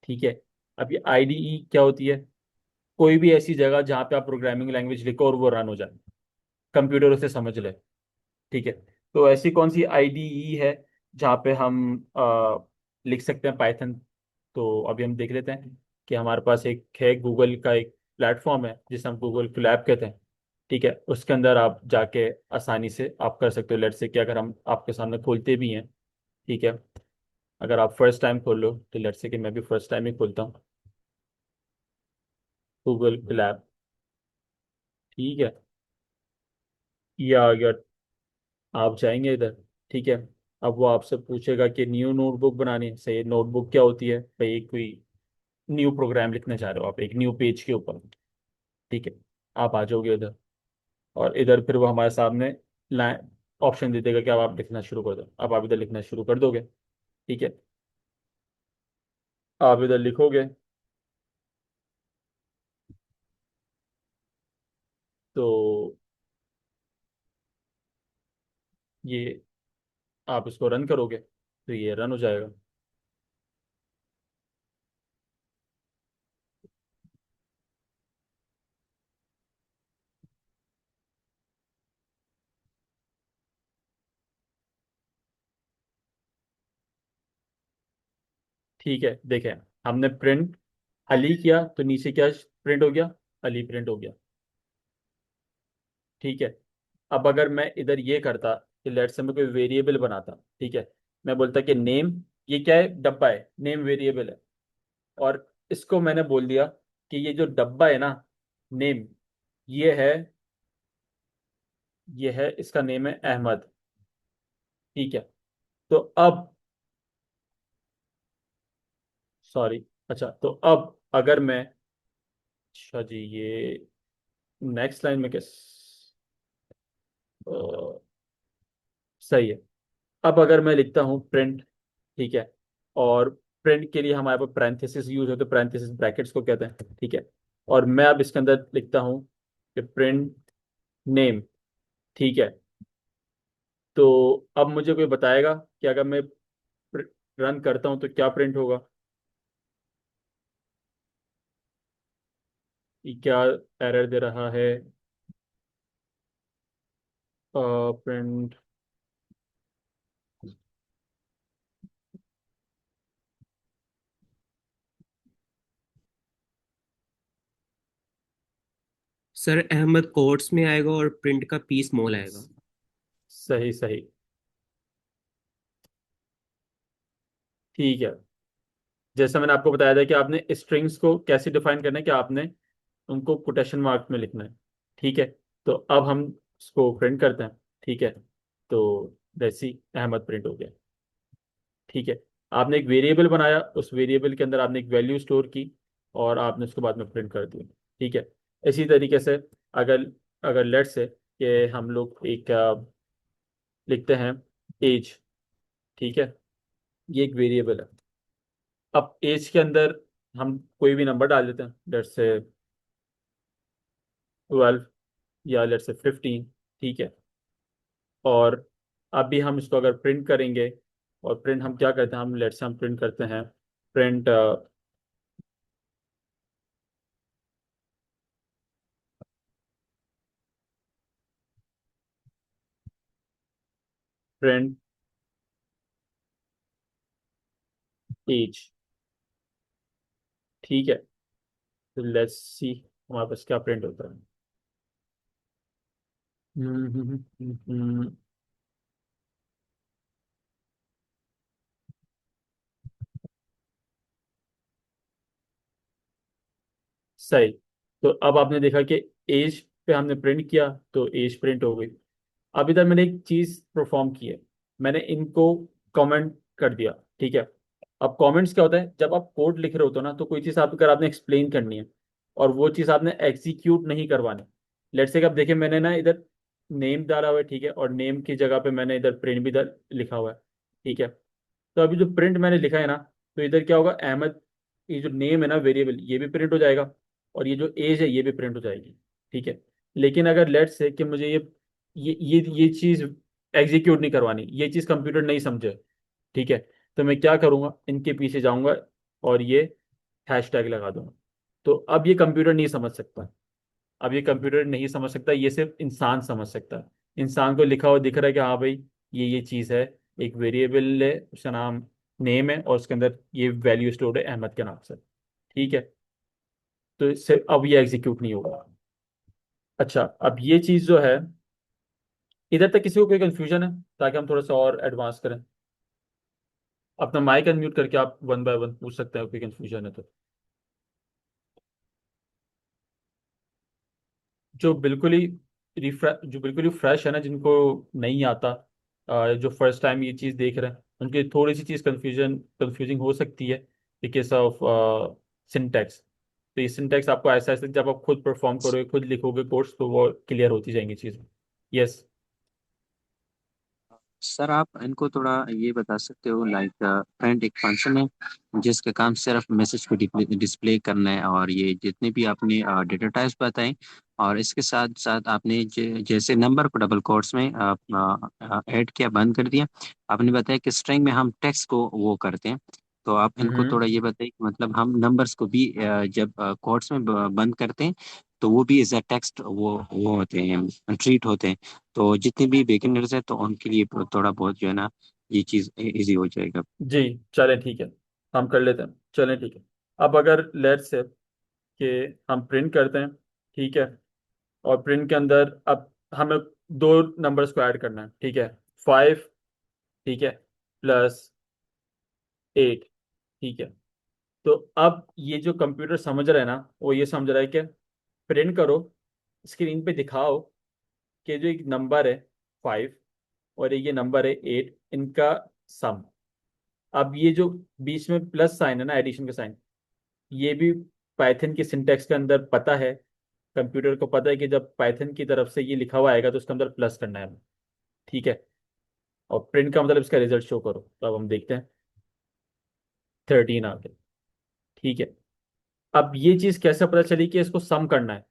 ठीक है। अब ये आईडीई क्या होती है? कोई भी ऐसी जगह जहाँ पे आप प्रोग्रामिंग लैंग्वेज लिखो और वो रन हो जाए, कंप्यूटर उसे समझ ले। ठीक है। तो ऐसी कौन सी आईडीई है जहाँ पे हम लिख सकते हैं पाइथन? तो अभी हम देख लेते हैं कि हमारे पास एक है, गूगल का एक प्लेटफॉर्म है जिसे हम गूगल कोलैब कहते हैं। ठीक है, उसके अंदर आप जाके आसानी से आप कर सकते हो। लेट्स से कि अगर हम आपके सामने खोलते भी हैं, ठीक है, अगर आप फर्स्ट टाइम खोल लो, तो लेट्स से कि मैं भी फर्स्ट टाइम ही खोलता हूँ गूगल कोलैब। ठीक है, ये आ गया। आप जाएंगे इधर, ठीक है। अब वो आपसे पूछेगा कि न्यू नोटबुक बनानी है। सही, नोटबुक क्या होती है भाई? कोई न्यू प्रोग्राम लिखना चाह रहे हो आप एक न्यू पेज के ऊपर। ठीक है, आप आ जाओगे इधर, और इधर फिर वो हमारे सामने लाइन ऑप्शन दे देगा कि अब आप लिखना शुरू कर दो। अब आप इधर लिखना शुरू कर दोगे। ठीक है, आप इधर लिखोगे तो ये आप इसको रन करोगे तो ये रन हो जाएगा। ठीक है, देखें, हमने प्रिंट अली किया तो नीचे क्या प्रिंट हो गया? अली प्रिंट हो गया। ठीक है। अब अगर मैं इधर ये करता कि लेट से मैं कोई वेरिएबल बनाता, ठीक है, मैं बोलता कि नेम, ये क्या है? डब्बा है, नेम वेरिएबल है। और इसको मैंने बोल दिया कि ये जो डब्बा है ना, नेम, ये है, ये है, इसका नेम है अहमद। ठीक है। तो अब, सॉरी, अच्छा, तो अब अगर मैं, अच्छा जी, ये नेक्स्ट लाइन में किस, सही है। अब अगर मैं लिखता हूँ प्रिंट, ठीक है, और प्रिंट के लिए हमारे पास पैरेंथेसिस यूज होते हैं, पैरेंथेसिस ब्रैकेट्स को कहते हैं। ठीक है, और मैं अब इसके अंदर लिखता हूँ कि प्रिंट नेम। ठीक है, तो अब मुझे कोई बताएगा कि अगर मैं रन करता हूँ तो क्या प्रिंट होगा? ये क्या एरर दे रहा है? प्रिंट, सर अहमद कोट्स में आएगा और प्रिंट का पी स्मॉल आएगा। सही सही, ठीक है। जैसा मैंने आपको बताया था कि आपने स्ट्रिंग्स को कैसे डिफाइन करना है, कि आपने उनको कोटेशन मार्क में लिखना है। ठीक है, तो अब हम इसको प्रिंट करते हैं। ठीक है, तो जैसी अहमद प्रिंट हो गया। ठीक है, आपने एक वेरिएबल बनाया, उस वेरिएबल के अंदर आपने एक वैल्यू स्टोर की, और आपने उसके बाद में प्रिंट कर दिया। ठीक है, इसी तरीके से अगर अगर लेट से कि हम लोग एक लिखते हैं एज। ठीक है, ये एक वेरिएबल है। अब एज के अंदर हम कोई भी नंबर डाल देते हैं, लेट से 12 या लेट से 15। ठीक है, और अभी हम इसको अगर प्रिंट करेंगे, और प्रिंट हम क्या करते हैं, हम लेट से हम प्रिंट करते हैं प्रिंट प्रिंट एज। ठीक है, तो लेट्स सी हमारे पास क्या प्रिंट होता है। हम्म, हम्म, हम्म, हम्म, सही। तो अब आपने देखा कि एज पे हमने प्रिंट किया तो एज प्रिंट हो गई। अब इधर मैंने एक चीज परफॉर्म की है, मैंने इनको कमेंट कर दिया, ठीक है। अब कमेंट्स क्या होता है, जब आप कोड लिख रहे होते हो ना, तो कोई चीज आप अगर आपने एक्सप्लेन करनी है और वो चीज आपने एग्जीक्यूट नहीं करवानी, लेट्स से कि आप देखिए मैंने ना इधर नेम डाला हुआ है, ठीक है, और नेम की जगह पे मैंने इधर प्रिंट भी इधर लिखा हुआ है, ठीक है। तो अभी जो प्रिंट मैंने लिखा है ना, तो इधर क्या होगा, अहमद, ये जो नेम है ना वेरिएबल, ये भी प्रिंट हो जाएगा, और ये जो एज है ये भी प्रिंट हो जाएगी, ठीक है। लेकिन अगर लेट्स से कि मुझे ये चीज एग्जीक्यूट नहीं करवानी, ये चीज कंप्यूटर नहीं समझे, ठीक है, तो मैं क्या करूंगा, इनके पीछे जाऊंगा और ये हैश टैग लगा दूंगा। तो अब ये कंप्यूटर नहीं समझ सकता, अब ये कंप्यूटर नहीं समझ सकता, ये सिर्फ इंसान समझ सकता है। इंसान को लिखा हुआ दिख रहा है कि हाँ भाई ये चीज़ है, एक वेरिएबल है, उसका नाम नेम है, और उसके अंदर ये वैल्यू स्टोर्ड है अहमद के नाम से, ठीक है। तो इससे अब ये एग्जीक्यूट नहीं होगा। अच्छा, अब ये चीज़ जो है, इधर तक किसी को कोई कंफ्यूजन है, ताकि हम थोड़ा सा और एडवांस करें? अपना माइक अनम्यूट करके आप वन बाय वन पूछ सकते हैं, कोई कंफ्यूजन है तो। जो बिल्कुल ही फ्रेश है ना, जिनको नहीं आता, जो फर्स्ट टाइम ये चीज़ देख रहे हैं, उनकी थोड़ी सी चीज़ कंफ्यूजिंग हो सकती है बिकॉज ऑफ सिंटैक्स। तो ये सिंटैक्स आपको ऐसा ऐसा जब आप खुद परफॉर्म करोगे, खुद लिखोगे कोर्स, तो वो क्लियर होती जाएंगी चीज़ें। यस। सर आप इनको थोड़ा ये बता सकते हो, लाइक फ्रेंड एक फंक्शन है जिसका काम सिर्फ मैसेज को डिस्प्ले करना है, और ये जितने भी आपने डेटा टाइप्स बताए, और इसके साथ साथ आपने जैसे नंबर को डबल कोट्स में ऐड किया, बंद कर दिया। आपने बताया कि स्ट्रिंग में हम टेक्स्ट को वो करते हैं। तो आप इनको हम्म। थोड़ा ये बताइए कि मतलब हम नंबर्स को भी जब कोट्स में बंद करते हैं, तो वो भी एज अ टेक्स्ट वो होते हैं, ट्रीट होते हैं। तो जितने भी बिगिनर्स हैं तो उनके लिए थोड़ा बहुत जो है ना, ये चीज़ इजी हो जाएगा। जी, चलें ठीक है, हम कर लेते हैं, चलें ठीक है। अब अगर लेट्स से कि हम प्रिंट करते हैं, ठीक है, और प्रिंट के अंदर अब हमें दो नंबर्स को ऐड करना है, ठीक है, 5, ठीक है, +8, ठीक है। तो अब ये जो कंप्यूटर समझ रहा है ना, वो ये समझ रहा है कि प्रिंट करो, स्क्रीन पे दिखाओ कि जो एक नंबर है 5 और ये नंबर है 8, इनका सम। अब ये जो बीच में प्लस साइन है ना, एडिशन का साइन, ये भी पाइथन की सिंटैक्स के अंदर पता है, कंप्यूटर को पता है कि जब पाइथन की तरफ से ये लिखा हुआ आएगा तो उसके अंदर प्लस करना है हमें, ठीक है। और प्रिंट का मतलब इसका रिजल्ट शो करो, तो अब हम देखते हैं 13 आ गया, ठीक है। अब ये चीज कैसे पता चली कि इसको सम करना है,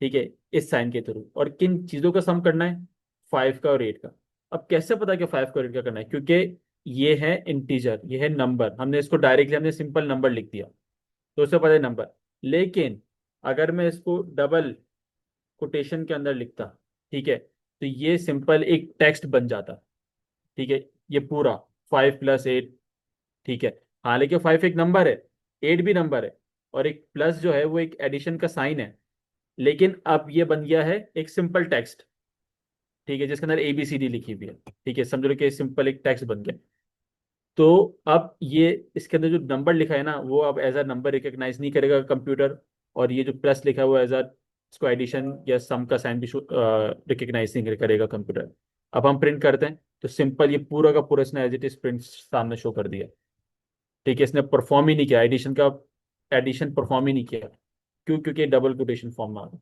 ठीक है, इस साइन के थ्रू, और किन चीजों का सम करना है, 5 का और 8 का। अब कैसे पता कि 5 का और 8 का करना है, क्योंकि ये है इंटीजर, ये है नंबर, हमने इसको डायरेक्टली हमने सिंपल नंबर लिख दिया, तो उससे पता है नंबर। लेकिन अगर मैं इसको डबल कोटेशन के अंदर लिखता, ठीक है, तो ये सिंपल एक टेक्स्ट बन जाता, ठीक है, ये पूरा 5 + 8, ठीक है। हाँ, लेकिन 5 एक नंबर है, 8 भी नंबर है, और एक प्लस जो है वो एक एडिशन का साइन है। लेकिन अब ये बन गया है एक सिंपल टेक्स्ट, ठीक है, जिसके अंदर ABCD लिखी हुई है, ठीक है, समझ लो कि सिंपल एक टेक्स्ट बन गया। तो अब ये इसके अंदर जो नंबर लिखा है ना, वो अब एज अ नंबर रिकॉग्नाइज नहीं करेगा कंप्यूटर, और ये जो प्लस लिखा हुआ है एज अ इसको एडिशन या सम का साइन भी रिकॉग्नाइज नहीं करेगा कंप्यूटर। अब हम प्रिंट करते हैं, तो सिंपल ये पूरा का पूरा इसने एज इट इज प्रिंट सामने शो कर दिया, ठीक है। इसने परफॉर्म ही नहीं किया एडिशन का, एडिशन परफॉर्म ही नहीं किया। क्यों? क्योंकि डबल कोटेशन फॉर्म में आ गया,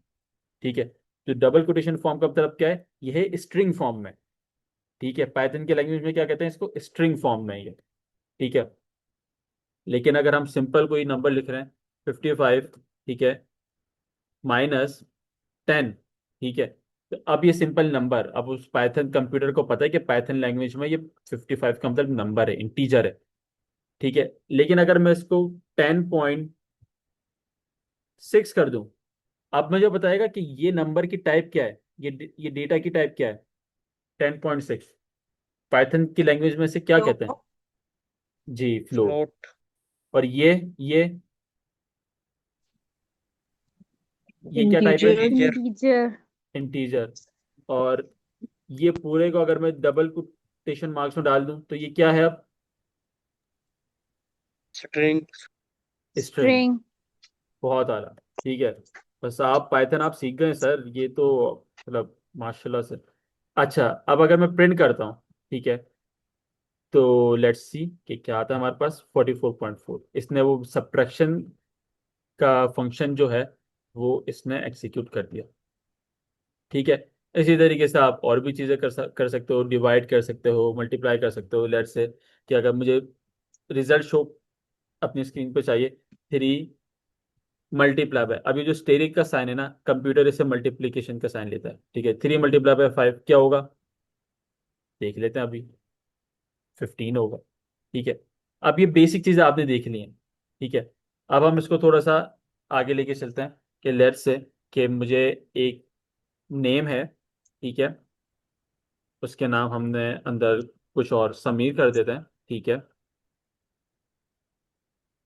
ठीक है। तो डबल कोटेशन फॉर्म का मतलब क्या है, यह है स्ट्रिंग फॉर्म में, ठीक है। पाइथन के लैंग्वेज में क्या कहते हैं इसको, स्ट्रिंग फॉर्म में, ये ठीक है। लेकिन अगर हम सिंपल कोई नंबर लिख रहे हैं, 55, ठीक है, -10, ठीक है, तो अब ये सिंपल नंबर, अब उस पाइथन कंप्यूटर को पता है कि पाइथन लैंग्वेज में ये 55 का मतलब नंबर है, इंटीजर है, ठीक है। लेकिन अगर मैं इसको 10.6 कर दूं, अब मुझे बताएगा कि ये नंबर की टाइप क्या है, ये डेटा की टाइप क्या है, 10.6 पाइथन की लैंग्वेज में से क्या कहते हैं? जी, फ्लोट। फ्लोट। और ये क्या टाइप है? इंटीजर। इंटीजर। इंटीजर। इंटीजर। और ये पूरे को अगर मैं डबल कोटेशन मार्क्स में डाल दूं, तो ये क्या है अब? स्ट्रिंग। स्ट्रिंग। स्ट्रिंग। बहुत आला। ठीक है, बस आप पाइथन आप सीख गए सर, ये तो मतलब माशाल्लाह से। अच्छा, अब अगर मैं प्रिंट करता हूँ, ठीक है, तो लेट्स सी कि क्या आता है हमारे पास। 44.4, इसने वो सब्ट्रैक्शन का फंक्शन जो है वो इसने एग्जीक्यूट कर दिया। ठीक है, इसी तरीके से आप और भी चीज़ें कर सकते हो, डिवाइड कर सकते हो, मल्टीप्लाई कर सकते हो। लेट्स से कि अगर मुझे रिजल्ट शो अपनी स्क्रीन पे चाहिए, 3 मल्टीप्लाई बाय, अब ये जो स्टेरिक का साइन है ना, कंप्यूटर इसे मल्टीप्लीकेशन का साइन लेता है। ठीक है, 3 मल्टीप्लाई बाय 5 क्या होगा, देख लेते हैं अभी। 15 होगा। ठीक है, अब ये बेसिक चीज़ें आपने देख ली हैं। ठीक है, अब हम इसको थोड़ा सा आगे लेके चलते हैं कि लेट्स से कि मुझे एक नेम है, ठीक है, उसके नाम हमने अंदर कुछ और समीर कर देते हैं। ठीक है,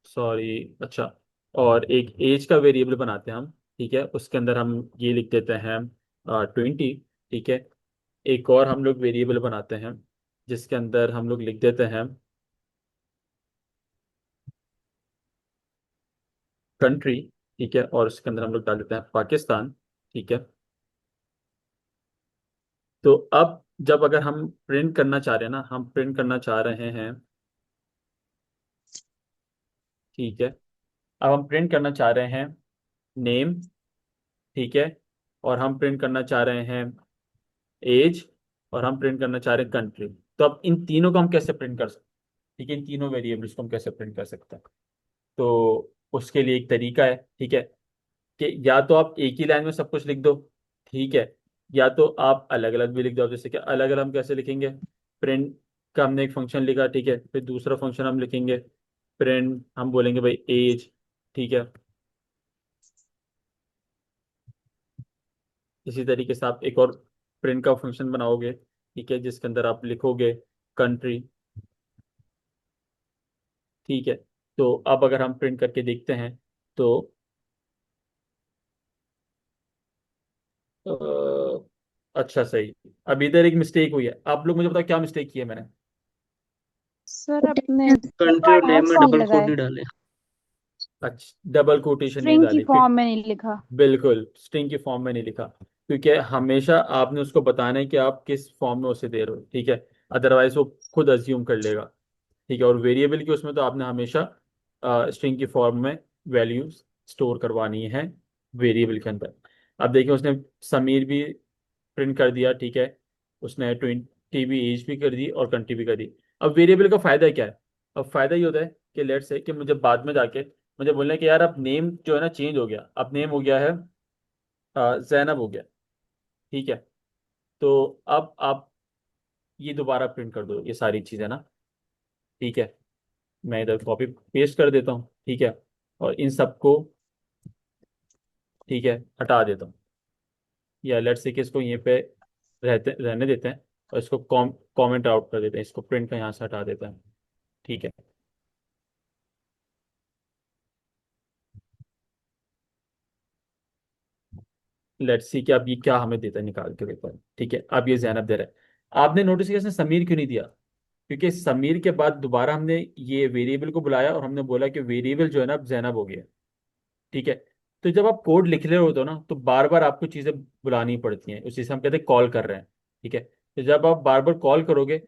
सॉरी, अच्छा, और एक एज का वेरिएबल बनाते हैं हम। ठीक है, उसके अंदर हम ये लिख देते हैं 20। ठीक है, एक और हम लोग वेरिएबल बनाते हैं जिसके अंदर हम लोग लिख देते हैं कंट्री। ठीक है, और उसके अंदर हम लोग डाल देते हैं पाकिस्तान। ठीक है, तो अब जब अगर हम प्रिंट करना चाह रहे हैं ना, हम प्रिंट करना चाह रहे हैं, ठीक है, अब हम प्रिंट करना चाह रहे हैं नेम। ठीक है, और हम प्रिंट करना चाह रहे हैं एज, और हम प्रिंट करना चाह रहे हैं कंट्री। तो अब इन तीनों को हम कैसे प्रिंट कर सकते हैं, ठीक है, इन तीनों वेरिएबल्स को हम कैसे प्रिंट कर सकते हैं। तो उसके लिए एक तरीका है, ठीक है, कि या तो आप एक ही लाइन में सब कुछ लिख दो, ठीक है, या तो आप अलग अलग भी लिख दो। जैसे कि अलग अलग हम कैसे लिखेंगे, प्रिंट का हमने एक फंक्शन लिखा, ठीक है, फिर दूसरा फंक्शन हम लिखेंगे प्रिंट, हम बोलेंगे भाई एज। ठीक है, इसी तरीके से आप एक और प्रिंट का फंक्शन बनाओगे, ठीक है, जिसके अंदर आप लिखोगे कंट्री। ठीक है, तो अब अगर हम प्रिंट करके देखते हैं तो अच्छा सही। अब इधर एक मिस्टेक हुई है, आप लोग मुझे बताओ क्या मिस्टेक की है मैंने। सर अपने कंट्री और नेम डॉट्स में नहीं डबल कोट लगाए, नहीं डाले। अच्छा, डबल कोटेशन नहीं स्ट्रिंग की डाली कि, फॉर्म में नहीं लिखा। बिल्कुल स्ट्रिंग की फॉर्म में नहीं लिखा, क्योंकि हमेशा आपने उसको बताना है कि आप किस फॉर्म में उसे दे रहे हो। ठीक है, अदरवाइज वो खुद अज्यूम कर लेगा। ठीक है, और वेरिएबल की उसमें तो आपने हमेशा स्ट्रिंग की फॉर्म में वैल्यू स्टोर करवानी है वेरिएबल के अंदर। अब देखिए, उसने समीर भी प्रिंट कर दिया। ठीक है, उसने 20 भी एज भी कर दी और कंट्री भी कर दी। अब वेरिएबल का फायदा क्या है, अब फायदा ये होता है कि लेट्स से कि मुझे बाद में जाके मुझे बोलना है कि यार अब नेम जो है ना चेंज हो गया, अब नेम हो गया है जैनब हो गया। ठीक है, तो अब आप ये दोबारा प्रिंट कर दो ये सारी चीज़ें ना। ठीक है, मैं इधर कॉपी पेस्ट कर देता हूँ। ठीक है, और इन सबको, ठीक है, हटा देता हूँ, या लेट्स से कि इसको यहीं पे रहने देते हैं, और इसको कॉमेंट आउट कर देते हैं, इसको प्रिंट का यहाँ से हटा देते हैं। ठीक है, लेट्स सी कि अब ये क्या हमें देता है निकाल के पेपर। ठीक है, अब ये जैनब दे रहा है। आपने नोटिस किया इसने समीर क्यों नहीं दिया, क्योंकि समीर के बाद दोबारा हमने ये वेरिएबल को बुलाया और हमने बोला कि वेरिएबल जो है ना अब जैनब हो गया। ठीक है, तो जब आप कोड लिख रहे होते हो ना, तो बार बार आपको चीज़ें बुलानी पड़ती हैं, उसी से हम कहते हैं कॉल कर रहे हैं। ठीक है, तो जब आप बार बार कॉल करोगे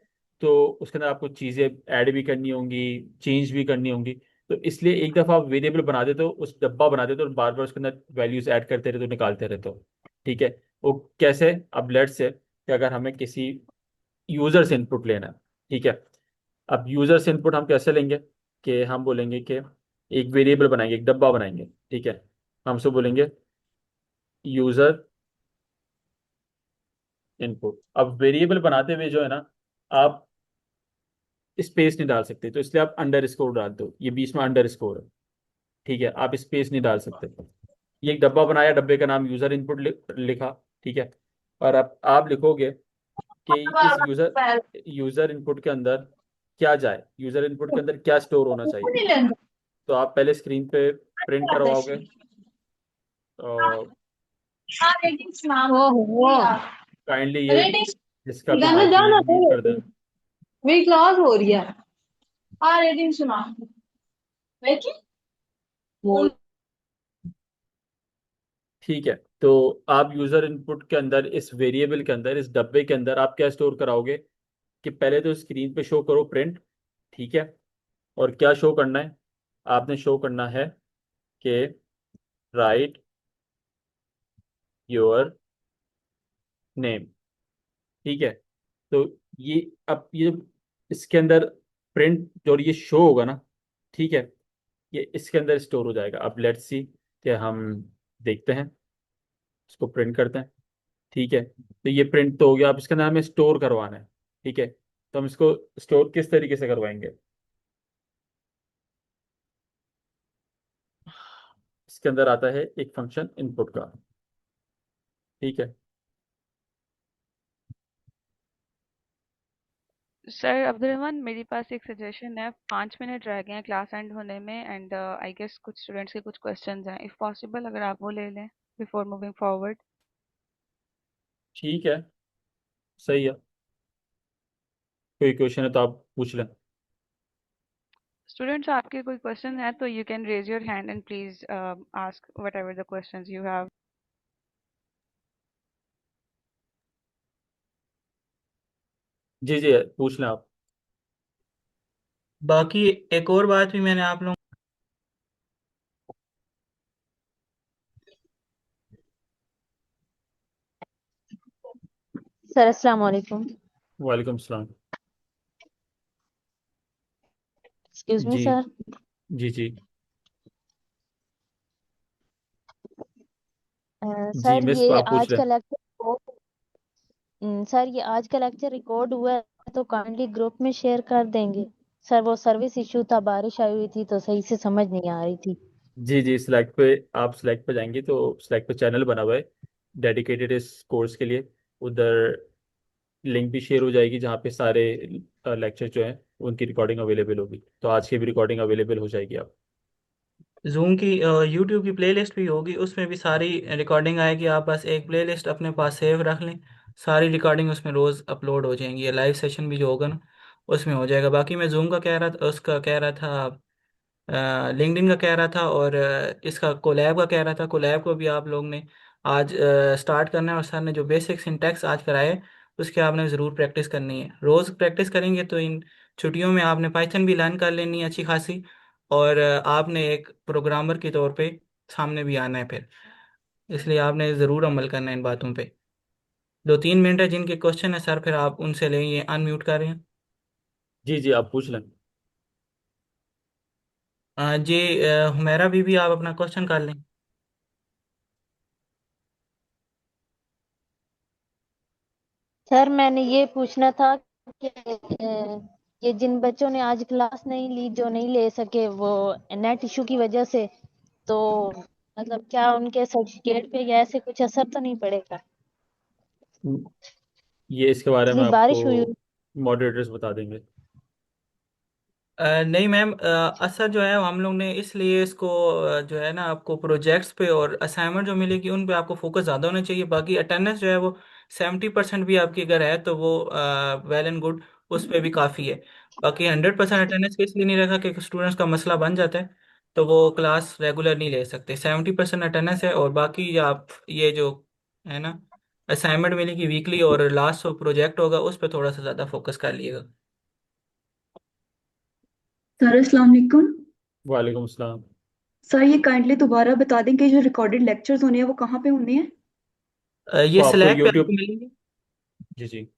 तो उसके अंदर आपको चीज़ें ऐड भी करनी होंगी, चेंज भी करनी होंगी। तो इसलिए एक दफ़ा आप वेरिएबल बना देते हो, उस डब्बा बना देते हो, और बार बार उसके अंदर वैल्यूज ऐड करते रहते हो, निकालते रहते हो। ठीक है, वो कैसे, अब लेट्स से कि अगर हमें किसी यूज़र से इनपुट लेना है। ठीक है, अब यूज़र से इनपुट हम कैसे लेंगे, कि हम बोलेंगे कि एक वेरिएबल बनाएंगे, एक डब्बा बनाएंगे। ठीक है, हम उसको बोलेंगे यूजर इनपुट। अब वेरिएबल बनाते हुए जो है ना, आप स्पेस नहीं डाल सकते, तो इसलिए आप अंडर स्कोर डाल दो, ये बीच में अंडर स्कोर है। ठीक है, आप स्पेस नहीं डाल सकते। ये एक डब्बा बनाया, डब्बे का नाम यूजर इनपुट लिखा। ठीक है, और अब आप लिखोगे कि इस यूजर इनपुट के अंदर क्या जाए, यूजर इनपुट के अंदर क्या स्टोर होना चाहिए। तो आप पहले स्क्रीन पे प्रिंट करवाओगे, ओहो, काइंडली ये इसका भी गाना हाइपरलिंक जाना डिलीट कर दें। मेरी क्लास हो रही है। हाँ रेडिंग सुना। देखिए बोल ठीक है, तो आप यूजर इनपुट के अंदर, इस वेरिएबल के अंदर, इस डब्बे के अंदर आप क्या स्टोर कराओगे कि पहले तो स्क्रीन पे शो करो प्रिंट। ठीक है, और क्या शो करना है? आपने शो करना है कि राइट योर नेम। ठीक है, तो ये अब ये इसके अंदर प्रिंट जो ये शो होगा ना, ठीक है, ये इसके अंदर स्टोर हो जाएगा। अब लेट्स सी कि हम देखते हैं, इसको प्रिंट करते हैं। ठीक है, तो ये प्रिंट तो हो गया। अब इसके अंदर हमें स्टोर करवाना है। ठीक है, तो हम इसको स्टोर किस तरीके से करवाएंगे? इसके अंदर आता है एक फंक्शन इनपुट का। ठीक है, सर अब्दुलरहमान, मेरे पास एक सजेशन है। 5 मिनट रह गए हैं क्लास एंड होने में, एंड आई गेस कुछ स्टूडेंट्स के कुछ क्वेश्चंस हैं। इफ पॉसिबल, अगर आप वो ले लें बिफोर मूविंग फॉरवर्ड। ठीक है, सही है। कोई क्वेश्चन है तो आप पूछ लें। स्टूडेंट्स, आपके कोई क्वेश्चन है तो you can raise your hand and please ask whatever the questions you have. जी जी, पूछ लें आप। बाकी एक और बात भी मैंने आप लोगों सर अस्सलाम वालेकुम। वालेकुम सलाम। एक्सक्यूज मी जी सर। जी जी जी सर मिस, ये आप पूछ आज लें। का लेक्चर, सर ये आज का लेक्चर रिकॉर्ड हुआ है तो काइंडली ग्रुप में शेयर कर देंगे। सर वो सर्विस इशू था, बारिश आई हुई थी तो सही से समझ नहीं आ रही थी। जी जी, स्लैक पे आप स्लैक पे जाएंगे तो स्लैक पे चैनल बना हुआ है डेडिकेटेड इस कोर्स के लिए। उधर लिंक भी शेयर हो जाएगी जहाँ पे सारे लेक्चर जो हैं उनकी रिकॉर्डिंग अवेलेबल होगी। तो आज की भी रिकॉर्डिंग अवेलेबल हो जाएगी आप। जूम की यूट्यूब की प्लेलिस्ट भी होगी, उसमें भी सारी रिकॉर्डिंग आएगी। आप बस एक प्लेलिस्ट अपने पास सेव रख लें, सारी रिकॉर्डिंग उसमें रोज़ अपलोड हो जाएंगी। ये लाइव सेशन भी जो होगा ना उसमें हो जाएगा। बाकी मैं जूम का कह रहा था, उसका कह रहा था, लिंक्डइन का कह रहा था, और इसका कोलैब का कह रहा था। कोलैब को भी आप लोग ने आज स्टार्ट करना है, और सर ने जो बेसिक सिंटैक्स आज कराए उसके आपने ज़रूर प्रैक्टिस करनी है। रोज़ प्रैक्टिस करेंगे तो इन छुट्टियों में आपने पाइथन भी लर्न कर लेनी है अच्छी खासी, और आपने एक प्रोग्रामर के तौर पे सामने भी आना है फिर। इसलिए आपने ज़रूर अमल करना है इन बातों पे। 2-3 मिनट है, जिनके क्वेश्चन है सर फिर आप उनसे लेंगे। अनम्यूट कर रहे हैं। जी जी, आप पूछ लें। जी, हुमैरा बीबी, आप अपना क्वेश्चन कर लें। सर मैंने ये पूछना था कि ये जिन बच्चों ने आज क्लास नहीं ली, जो नहीं ले सके वो नेट इशू की वजह से, तो मतलब क्या उनके सर्टिफिकेट पे या ऐसे कुछ असर तो नहीं पड़ेगा? ये इसके बारे में इतनी आपको बारिश हुई। मॉडरेटर्स बता देंगे। नहीं मैम, असर जो है हम लोग ने इसलिए इसको जो है ना, आपको प्रोजेक्ट्स पे और असाइनमेंट जो मिलेगी उन पे आपको फोकस ज़्यादा होना चाहिए। बाकी अटेंडेंस जो है वो 70% भी आपकी अगर है तो वो वेल एंड गुड, उस पे भी काफ़ी है। बाकी 100% अटेंडेंस के इसलिए नहीं रखा कि स्टूडेंट्स का मसला बन जाता है तो वो क्लास रेगुलर नहीं ले सकते। 70% अटेंडेंस है, और बाकी आप ये जो है ना असाइनमेंट मिलेगी वीकली, और लास्ट प्रोजेक्ट होगा उस पर थोड़ा सा ज़्यादा फोकस कर लिएगा। सर अस्सलाम वालेकुम। वालेकुम सलाम। सर ये काइंडली दोबारा बता दें कि जो रिकॉर्डेड लेक्चर्स होने हैं वो कहाँ पे होने हैं? तो ये आपको स्लैक पे आपको यूट्यूब। मिलेंगे। जी जी जी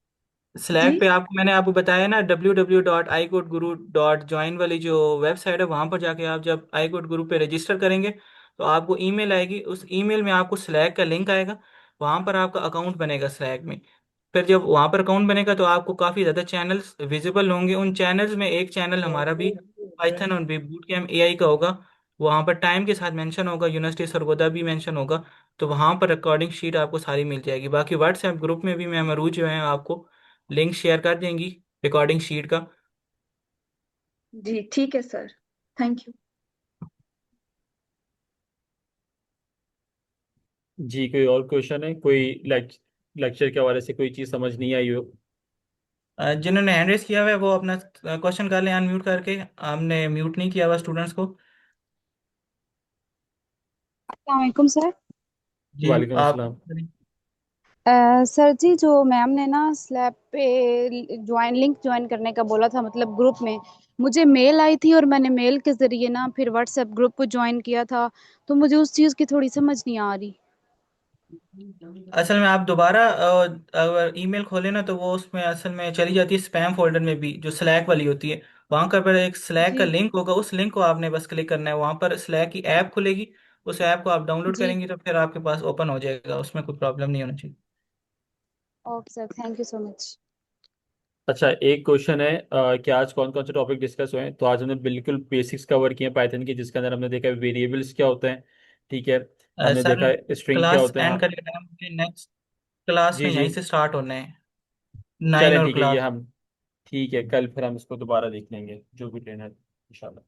स्लैक पे आपको मैंने आपको बताया ना, www.icodeGuru.join वाली जो वेबसाइट है, वहां पर जाके आप जब iCode गुरु पे रजिस्टर करेंगे तो आपको ईमेल आएगी। उस ईमेल में आपको स्लैक का लिंक आएगा, वहां पर आपका अकाउंट बनेगा स्लैक में। फिर जब वहां पर अकाउंट बनेगा तो आपको काफ़ी ज़्यादा चैनल्स विजिबल होंगे। उन चैनल्स में एक चैनल हमारा भी पाइथन और भी बूट कैम्प एआई का होगा। वहां पर टाइम के साथ मेंशन होगा, यूनिवर्सिटी सरगोदा भी मेंशन होगा। तो वहां पर रिकॉर्डिंग शीट आपको सारी मिल जाएगी। बाकी व्हाट्सएप ग्रुप में भी मैं मरूज जो है आपको लिंक शेयर कर देंगी रिकॉर्डिंग शीट का। जी ठीक है सर, थैंक यू। जी, कोई और क्वेश्चन है? कोई लेक्चर के हवाले से कोई चीज़ समझ नहीं आई हो? जिन्होंने हैंड रेस किया हुआ है वो अपना क्वेश्चन कर लें अनम्यूट करके। हमने म्यूट नहीं किया हुआ स्टूडेंट्स को। अस्सलाम वालेकुम सर। जी वालेकुम आप अस्सलाम। सर जी, जो मैम ने ना स्लैब पे लिंक ज्वाइन करने का बोला था, मतलब ग्रुप में मुझे मेल आई थी और मैंने मेल के जरिए ना फिर व्हाट्सएप ग्रुप को ज्वाइन किया था, तो मुझे उस चीज़ की थोड़ी समझ नहीं आ रही। असल में आप दोबारा अगर ईमेल खोले ना तो वो उसमें असल में चली जाती है स्पैम फोल्डर में भी, जो स्लैक वाली होती है। वहां का पर एक स्लैक का जी लिंक होगा, उस लिंक को आपने बस क्लिक करना है, वहां पर स्लैक की ऐप खुलेगी। उस ऐप को आप डाउनलोड जी। करेंगे तो फिर आपके पास ओपन हो जाएगा, उसमें कोई प्रॉब्लम नहीं होना चाहिए। Okay sir, thank you so much. अच्छा, एक क्वेश्चन है कि आज कौन कौन से टॉपिक डिस्कस हुए हैं। तो आज हमने बिल्कुल बेसिक्स कवर किए हैं पाइथन के, जिसके अंदर हमने देखा है वेरिएबल्स क्या होते हैं, ठीक है। हमने सर देखा है स्ट्रिंग क्या क्लास होते हैं। एंड करेगा, मुझे नेक्स्ट क्लास जी में जी। यहीं से स्टार्ट होना है, 9 चलें और ठीक है, ये क्लास। हम ठीक है, कल फिर हम इसको दोबारा देख लेंगे जो भी ट्रेनर इंशाल्लाह।